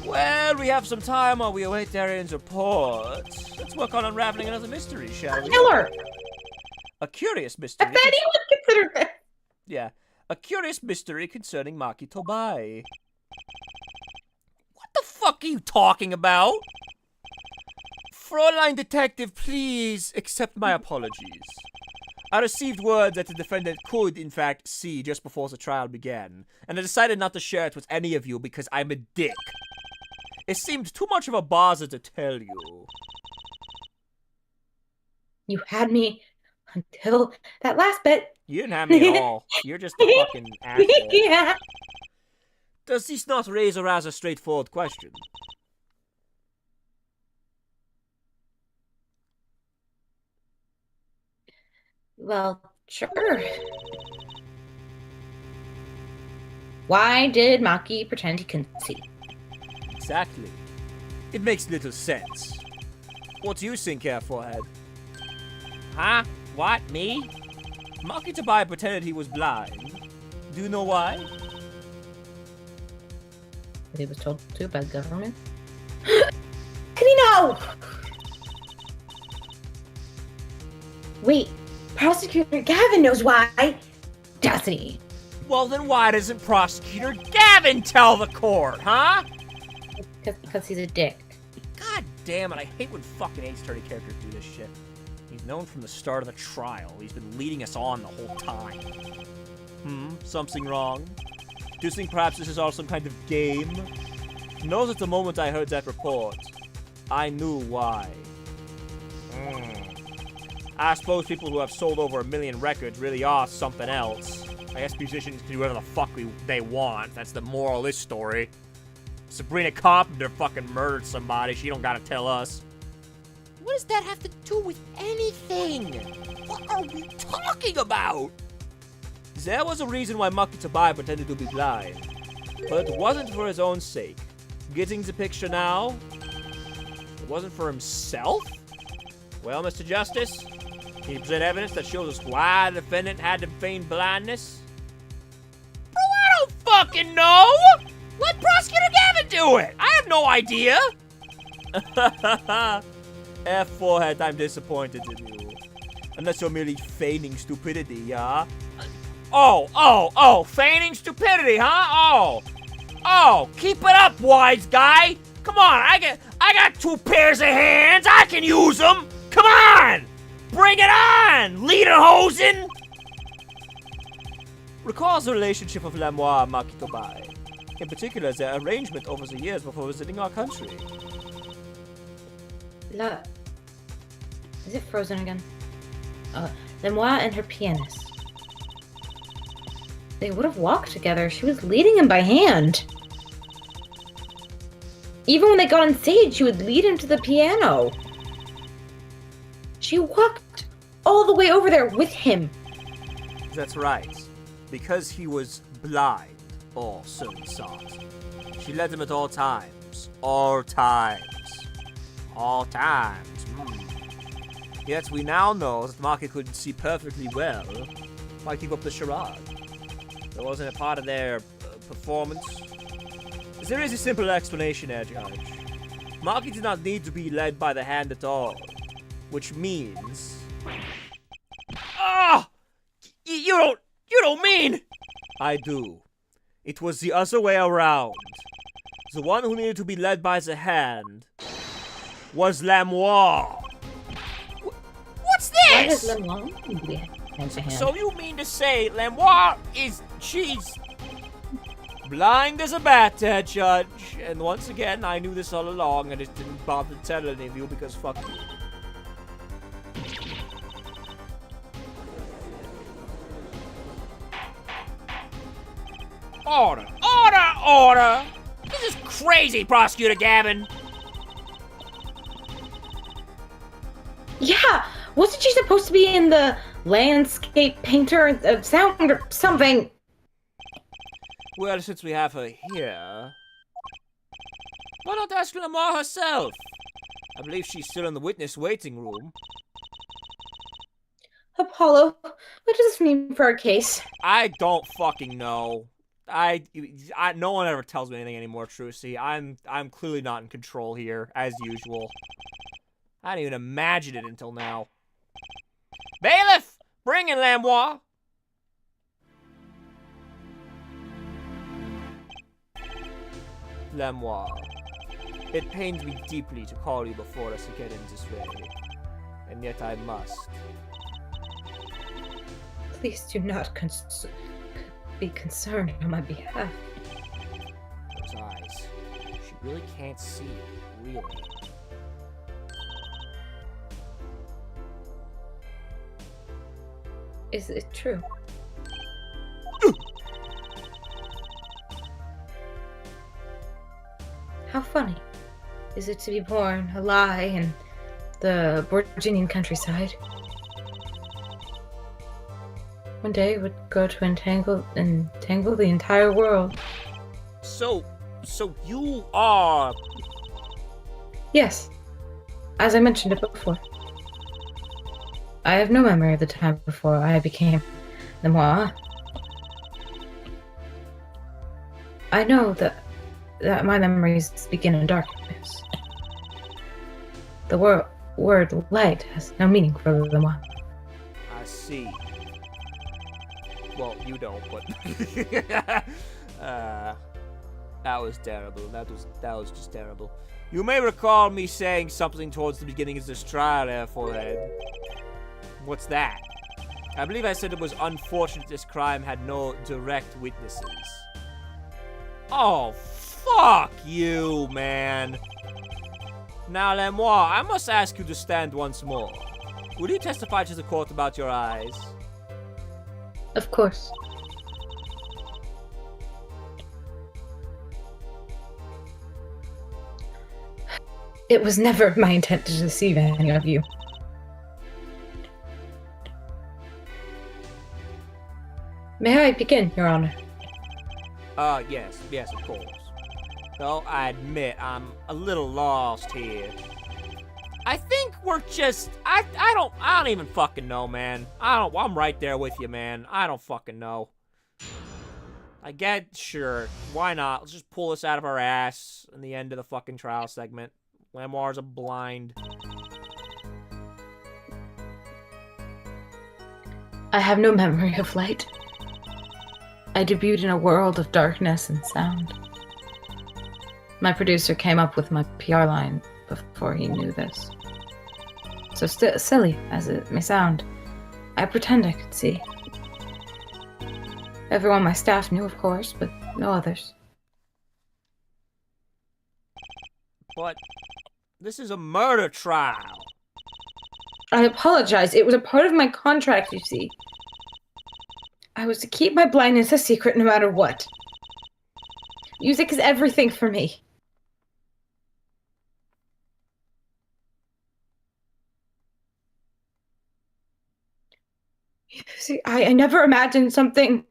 Well, we have some time while we await Darian's report. Let's work on unraveling another mystery, shall we? Killer! A curious mystery. I bet he would consider that. Yeah. A curious mystery concerning Maki Tobai. What the fuck are you talking about? Fräulein Detective, please accept my apologies. I received word that the defendant could, in fact, see just before the trial began, and I decided not to share it with any of you because I'm a dick. It seemed too much of a bother to tell you. You had me until that last bit. You didn't have me at all. You're just a fucking asshole. Yeah. Does this not raise a rather straightforward question? Well, sure. Why did Maki pretend he couldn't see? Exactly. It makes little sense. What do you think, Air Forehead? Huh? What? Me? Maki Tobai pretended he was blind. Do you know why? He was told to by the government. Can he know? Wait, Prosecutor Gavin knows why, doesn't he? Well, then why doesn't Prosecutor Gavin tell the court, huh? Because he's a dick. God damn it, I hate when fucking Ace Attorney characters do this shit. He's known from the start of the trial. He's been leading us on the whole time. Something wrong? Do you think perhaps this is all some kind of game? Know that the moment I heard that report, I knew why. I suppose people who have sold over 1 million records really are something else. I guess musicians can do whatever the fuck they want. That's the moral of this story. Sabrina Carpenter fucking murdered somebody. She don't gotta tell us. What does that have to do with anything? What are we talking about? There was a reason why Maki Tobai pretended to be blind. But it wasn't for his own sake. Getting the picture now? It wasn't for himself? Well, Mr. Justice, can you present evidence that shows us why the defendant had to feign blindness? Bro, I don't fucking know! Let Prosecutor Gavin do it! I have no idea! F4head, I'm disappointed in you. Unless you're merely feigning stupidity, yeah? Oh, feigning stupidity, huh? Oh, keep it up, wise guy! Come on, I got 2 pairs of hands, I can use them! Come on! Bring it on, Lederhosen! Recalls the relationship of Lamois and Maki Tobai. In particular, their arrangement over the years before visiting our country. Is it frozen again? Lemois and her pianist. They would have walked together. She was leading him by hand. Even when they got on stage, she would lead him to the piano. She walked all the way over there with him. That's right. Because he was blind, or so he thought. She led him at all times. All times. All times. Yet we now know that Maki could see perfectly well. Why keep up the charade? That wasn't a part of their performance. There is a simple explanation here, Judge. Maki did not need to be led by the hand at all. Which means... You don't mean... I do. It was the other way around. The one who needed to be led by the hand was Lamois. What's this? Why does Lemois need to be hand to hand? So you mean to say Lamois she's blind as a bat, Judge. And once again, I knew this all along. I just didn't bother to tell any of you because fuck you. Order! Order! Order! This is crazy, Prosecutor Gavin! Yeah! Wasn't she supposed to be in the landscape painter sound or something? Well, since we have her here... Why not ask Lamar herself? I believe she's still in the witness waiting room. Apollo, what does this mean for our case? I don't fucking know. No one ever tells me anything anymore, Trucy. I'm clearly not in control here, as usual. I didn't even imagine it until now. Bailiff! Bring in Lamois! Lamois, it pains me deeply to call you before us again in this way, and yet I must. Please do not be concerned on my behalf. Those eyes. She really can't see it, really. Is it true? How funny. Is it to be born a lie in the Virginian countryside? One day it would go to entangle the entire world. So you are... Yes. As I mentioned it before. I have no memory of the time before I became Lamois. I know that my memories begin in darkness. The word light has no meaning for Lamois. I see. Well, you don't, but... that was terrible. That was just terrible. You may recall me saying something towards the beginning of this trial there, Forehead. What's that? I believe I said it was unfortunate this crime had no direct witnesses. Oh, fuck you, man. Now, Lamois, I must ask you to stand once more. Will you testify to the court about your eyes? Of course. It was never my intent to deceive any of you. May I begin, Your Honor? Yes, of course. Though I admit I'm a little lost here. I think we're just, I don't even fucking know, man. I'm right there with you, man. I don't fucking know. I get, sure, why not? Let's just pull this out of our ass in the end of the fucking trial segment. Lamoir's a blind. I have no memory of light. I debuted in a world of darkness and sound. My producer came up with my PR line before he knew this. So silly as it may sound, I pretend I could see. Everyone on my staff knew, of course, but no others. But this is a murder trial. I apologize. It was a part of my contract, you see. I was to keep my blindness a secret no matter what. Music is everything for me. See, I never imagined something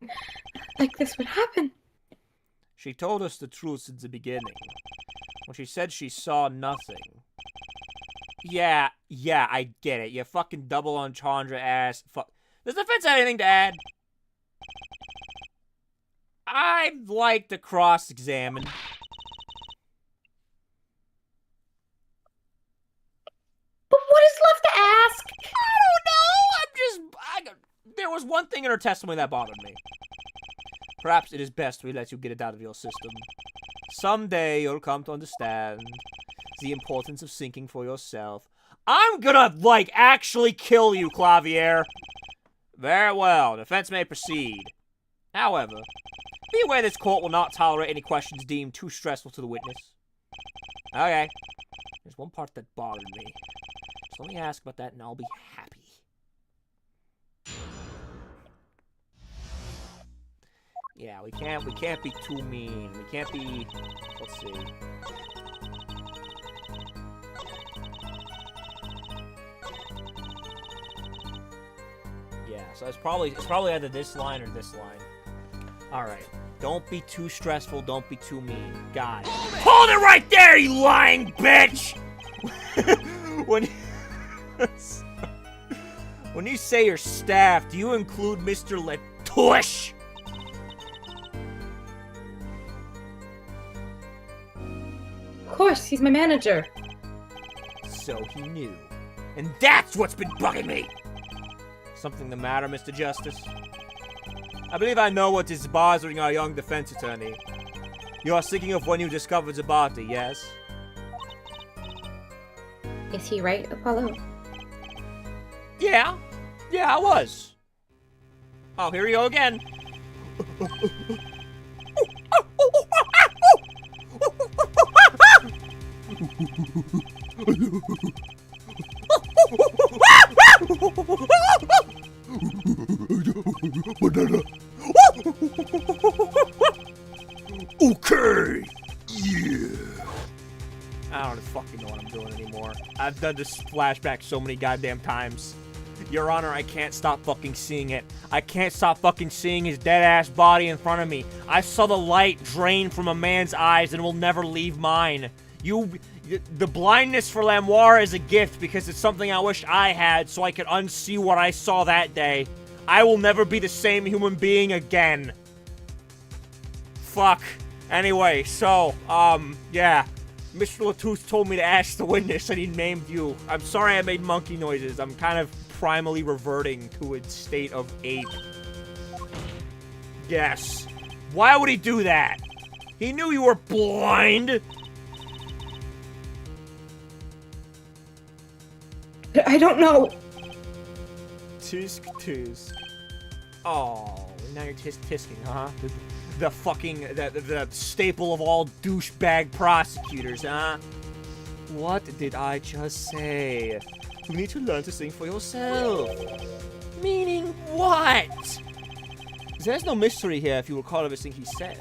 like this would happen. She told us the truth since the beginning. When she said she saw nothing. Yeah, I get it. You fucking double entendre ass. Fuck. Does the defense have anything to add? I'd like to cross-examine. But what is left to ask? I don't know. There was one thing in her testimony that bothered me. Perhaps it is best we let you get it out of your system. Someday you'll come to understand the importance of thinking for yourself. I'm gonna, actually kill you, Clavier. Very well. Defense may proceed. However, be aware this court will not tolerate any questions deemed too stressful to the witness. Okay. There's one part that bothered me. So let me ask about that and I'll be happy. Yeah, we can't be too mean. We can't be, let's see. Yeah, so it's probably either this line or this line. Alright. Don't be too stressful, don't be too mean. Got it. Hold it right there, you lying bitch! when When you say your staff, do you include Mr. Latouche? Of course, he's my manager. So he knew. And that's what's been bugging me! Something the matter, Mr. Justice? I believe I know what is bothering our young defense attorney. You are thinking of when you discovered the body, yes? Is he right, Apollo? Yeah. Yeah, I was. Oh, here we go again. Okay. Yeah. I don't fucking know what I'm doing anymore. I've done this flashback so many goddamn times. Your Honor, I can't stop fucking seeing it. I can't stop fucking seeing his dead-ass body in front of me. I saw the light drain from a man's eyes and will never leave mine. The blindness for Lamoire is a gift because it's something I wish I had so I could unsee what I saw that day. I will never be the same human being again. Fuck. Anyway, so, yeah. Mr. Latouche told me to ask the witness and he named you. I'm sorry I made monkey noises. I'm kind of primally reverting to its state of ape. Yes. Why would he do that? He knew you were blind. I don't know. Tisk tisk. Oh, now you're tisking, huh? The fucking, the staple of all douchebag prosecutors, huh? What did I just say? You need to learn to sing for yourself. Meaning what? There's no mystery here if you recall everything he said.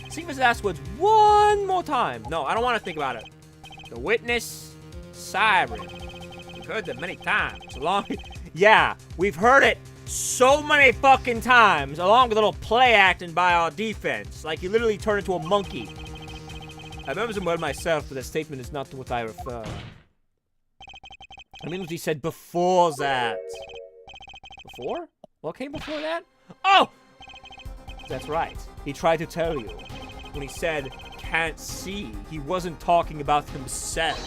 Sing his last words one more time. No, I don't want to think about it. The witness, siren. We've heard that many times. Yeah, we've heard it so many fucking times, along with a little play acting by our defense. Like, he literally turned into a monkey. I remember the word myself, but that statement is not to what I refer. I mean what he said before that. Before? What came before that? Oh! That's right. He tried to tell you. When he said, can't see, he wasn't talking about himself.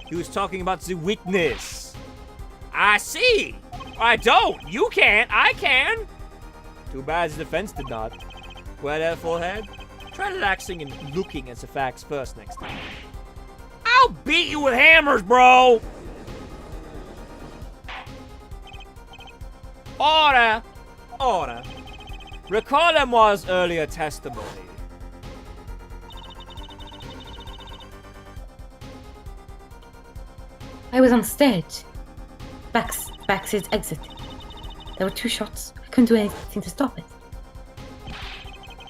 He was talking about the witness. I see. I don't. You can't. I can. Too bad the defense did not. Well, there, forehead. Try relaxing and looking at the facts first next time. I'll beat you with hammers, bro. Order. Order. Recall Lemoire's earlier testimony. I was on stage. Backstage exit. There were 2 shots. I couldn't do anything to stop it.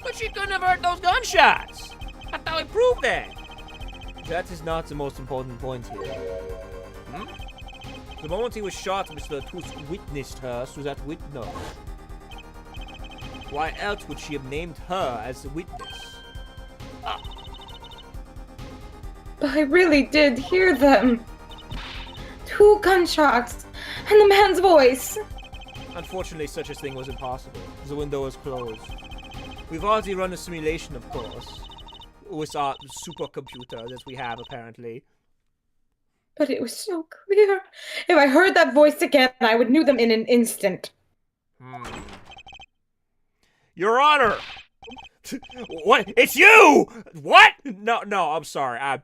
But she couldn't have heard those gunshots. I thought we proved that. That is not the most important point here. The moment he was shot, Mr. Latouche witnessed her so that witness. Why else would she have named her as the witness? But I really did hear them. 2 gunshots, and the man's voice. Unfortunately, such a thing was impossible. The window was closed. We've already run a simulation, of course, with our supercomputer that we have, apparently. But it was so clear. If I heard that voice again, I would knew them in an instant. Your Honor! What? It's you! What? No, I'm sorry. I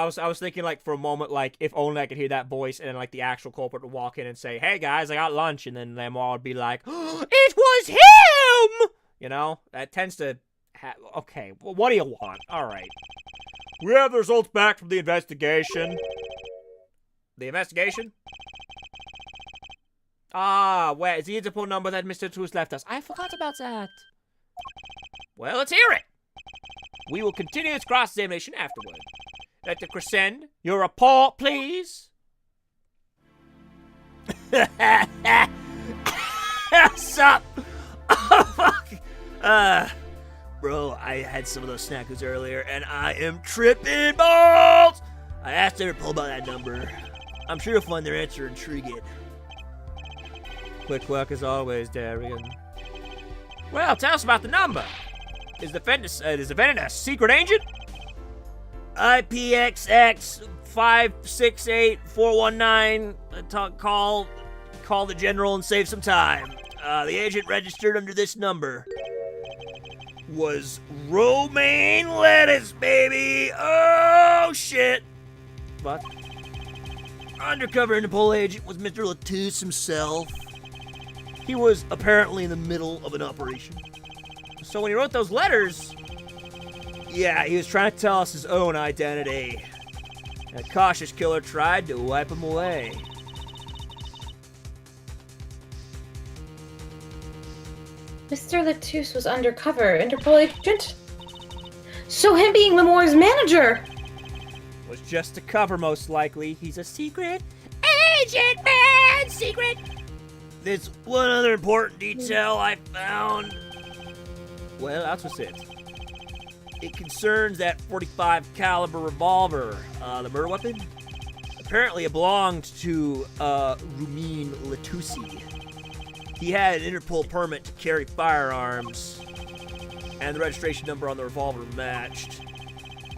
was thinking, like, for a moment, like, if only I could hear that voice, and then, like, the actual culprit would walk in and say, "Hey guys, I got lunch," and then Lamoire would be like, "Oh, it was him!" You know, that tends to. Okay, well, what do you want? All right, we have the results back from the investigation. The investigation? Ah, where is the Interpol number that Mr. Latouche left us? I forgot about that. Well, let's hear it. We will continue this cross-examination afterward. Dr. Crescend, your report, please. What's up? Oh, fuck. Bro, I had some of those snackers earlier, and I am tripping balls. I asked her to pull by that number. I'm sure you'll find their answer intriguing. Quick work as always, Darian. Well, tell us about the number. Is the defendant a secret agent? IPXX 568419. Call the general and save some time. The agent registered under this number was romaine lettuce, baby. Oh shit. But undercover Interpol agent was Mr. Latouche himself. He was apparently in the middle of an operation. So when he wrote those letters, yeah, he was trying to tell us his own identity. A cautious killer tried to wipe him away. Mr. Latouche was undercover Interpol agent? So him being Lemoire's manager! Was just to cover, most likely. He's a secret agent, man! Secret! There's one other important detail I found. Well, that's what's it. It concerns that 45 caliber revolver, the murder weapon. Apparently it belonged to, Romain Latouche. He had an Interpol permit to carry firearms, and the registration number on the revolver matched.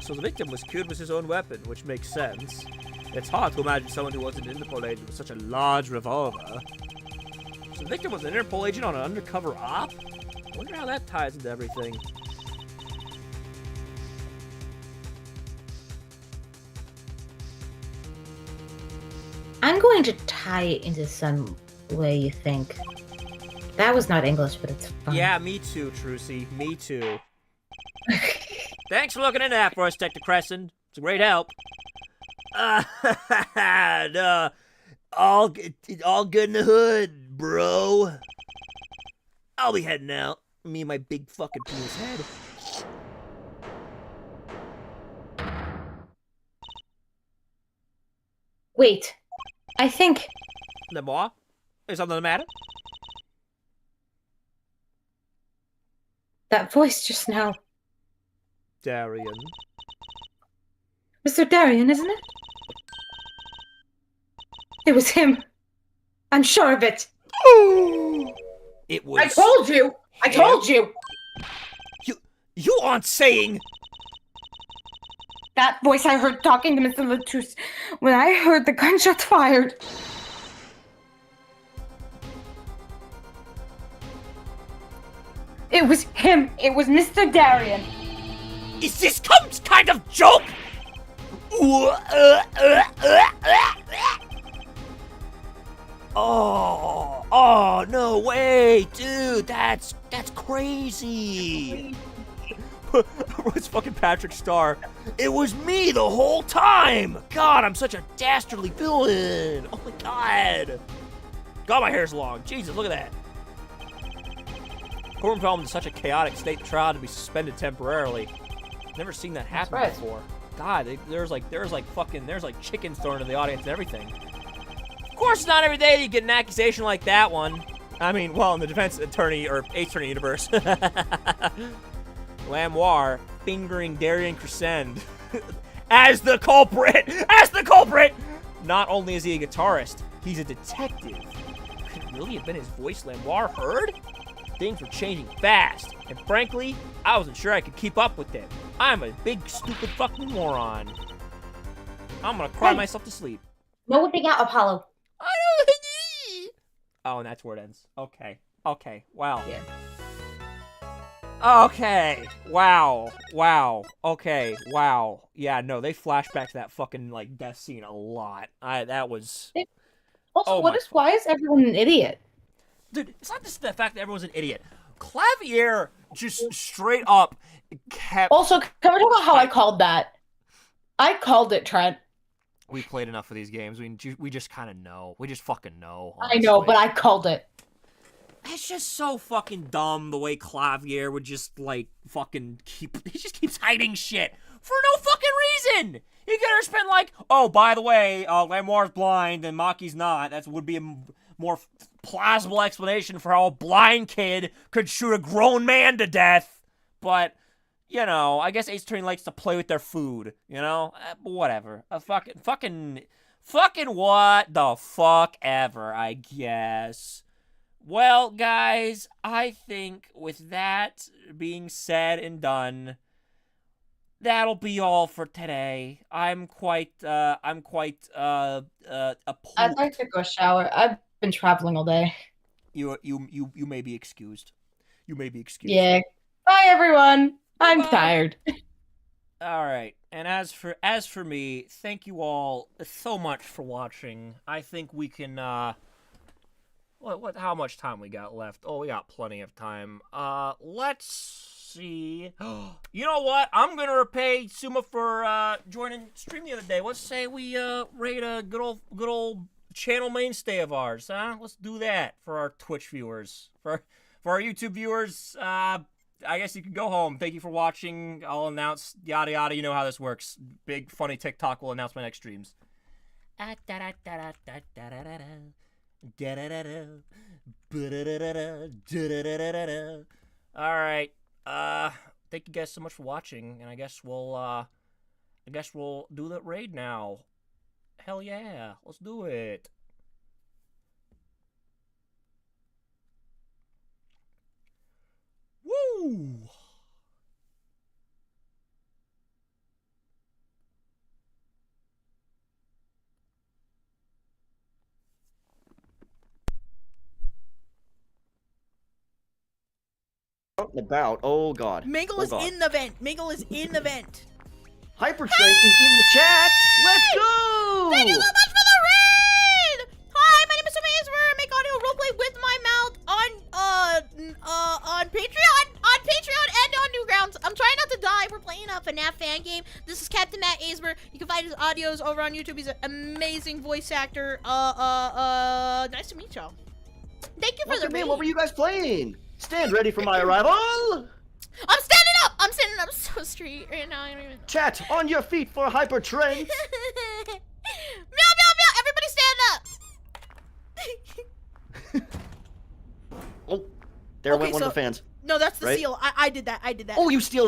So the victim was killed with his own weapon, which makes sense. It's hard to imagine someone who wasn't an Interpol agent with such a large revolver. So the victim was an Interpol agent on an undercover op? I wonder how that ties into everything. I'm going to tie it into some way you think. That was not English, but it's fine. Yeah, me too, Trucy. Me too. Thanks for looking into that for us, Detective Crescent. It's a great help. All good in the hood, bro. I'll be heading out. Me and my big fucking penis head. Wait, I think... Lemoire? Is something the matter? that voice just now... Darian. Mr. Darian, isn't it? It was him. I'm sure of it. It was... I told you! I told you! You aren't saying... That voice I heard talking to Mr. Latouche when I heard the gunshots fired. It was him. It was Mr. Darian. Is this some kind of joke? Oh, no way, dude, that's crazy. It's fucking Patrick Starr. It was me the whole time. God, I'm such a dastardly villain. Oh my God. God, my hair's long. Jesus, look at that. Courtroom film in such a chaotic state, the trial to be suspended temporarily. Never seen that happen before. God, there's like chickens thrown in the audience and everything. Of course, not every day that you get an accusation like that one. I mean, well, in the defense attorney or ace attorney universe. Lamoire fingering Darian Crescend as the culprit. As the culprit. Not only is he a guitarist, he's a detective. Could it really have been his voice Lamoire heard? Things were changing fast, and frankly, I wasn't sure I could keep up with them. I'm a big, stupid fucking moron. I'm gonna cry myself to sleep. No whipping out, Apollo. Oh, and that's where it ends. Okay. Okay. Wow. Yeah. Okay. Wow. Wow. Okay. Wow. Yeah, no, they flash back to that fucking, like, death scene a lot. That was... Also, why is everyone an idiot? Dude, it's not just the fact that everyone's an idiot. Clavier just straight up kept... Also, can we talk about how I called that? I called it, Trent. We played enough of these games. We just kind of know. We just fucking know. Honestly. I know, but I called it. It's just so fucking dumb the way Clavier would just, like, fucking keep... He just keeps hiding shit for no fucking reason! He could have just been like, oh, by the way, Lamoire's blind and Maki's not. That would be a more plausible explanation for how a blind kid could shoot a grown man to death. But, you know, I guess Ace Attorney likes to play with their food, you know? Whatever. Fucking Fucking what the fuck ever, I guess. Well, guys, I think with that being said and done, that'll be all for today. I'm quite appalled. I'd like to go shower. I've been traveling all day. You may be excused. You may be excused. Yeah. Bye, everyone. I'm Bye. tired. All right. And as for me, thank you all so much for watching. I think we can what how much time we got left? Oh, we got plenty of time. Let's see. You know what? I'm going to repay Suma for joining stream the other day. Let's say we raid a good old channel mainstay of ours, huh? Let's do that for our Twitch viewers. For our YouTube viewers, I guess you can go home. Thank you for watching. I'll announce yada yada. You know how this works. Big funny TikTok will announce my next streams. All right. Thank you guys so much for watching, and I guess we'll do the raid now. Hell yeah, let's do it. Woo! About, oh god. Mingle Oh is god. in the vent. Mingle is in the vent. Hypertrain is in the chat. Let's go! Thank you so much for the raid! Hi, my name is Sumazwer. Make audio roleplay with my mouth on Patreon and on Newgrounds. I'm trying not to die. We're playing a FNAF fan game. This is Captain Matt Aisber. You can find his audios over on YouTube. He's an amazing voice actor. Nice to meet y'all. Thank you for the raid. What were you guys playing? Stand ready for my arrival. I'm standing up. I'm standing up so straight right now. I don't even know. Chat, on your feet for Hypertrain. Meow, meow, meow. Everybody stand up. Oh, there Okay, went one so- of the fans. No, that's the Right? seal. I did that. Oh, you steal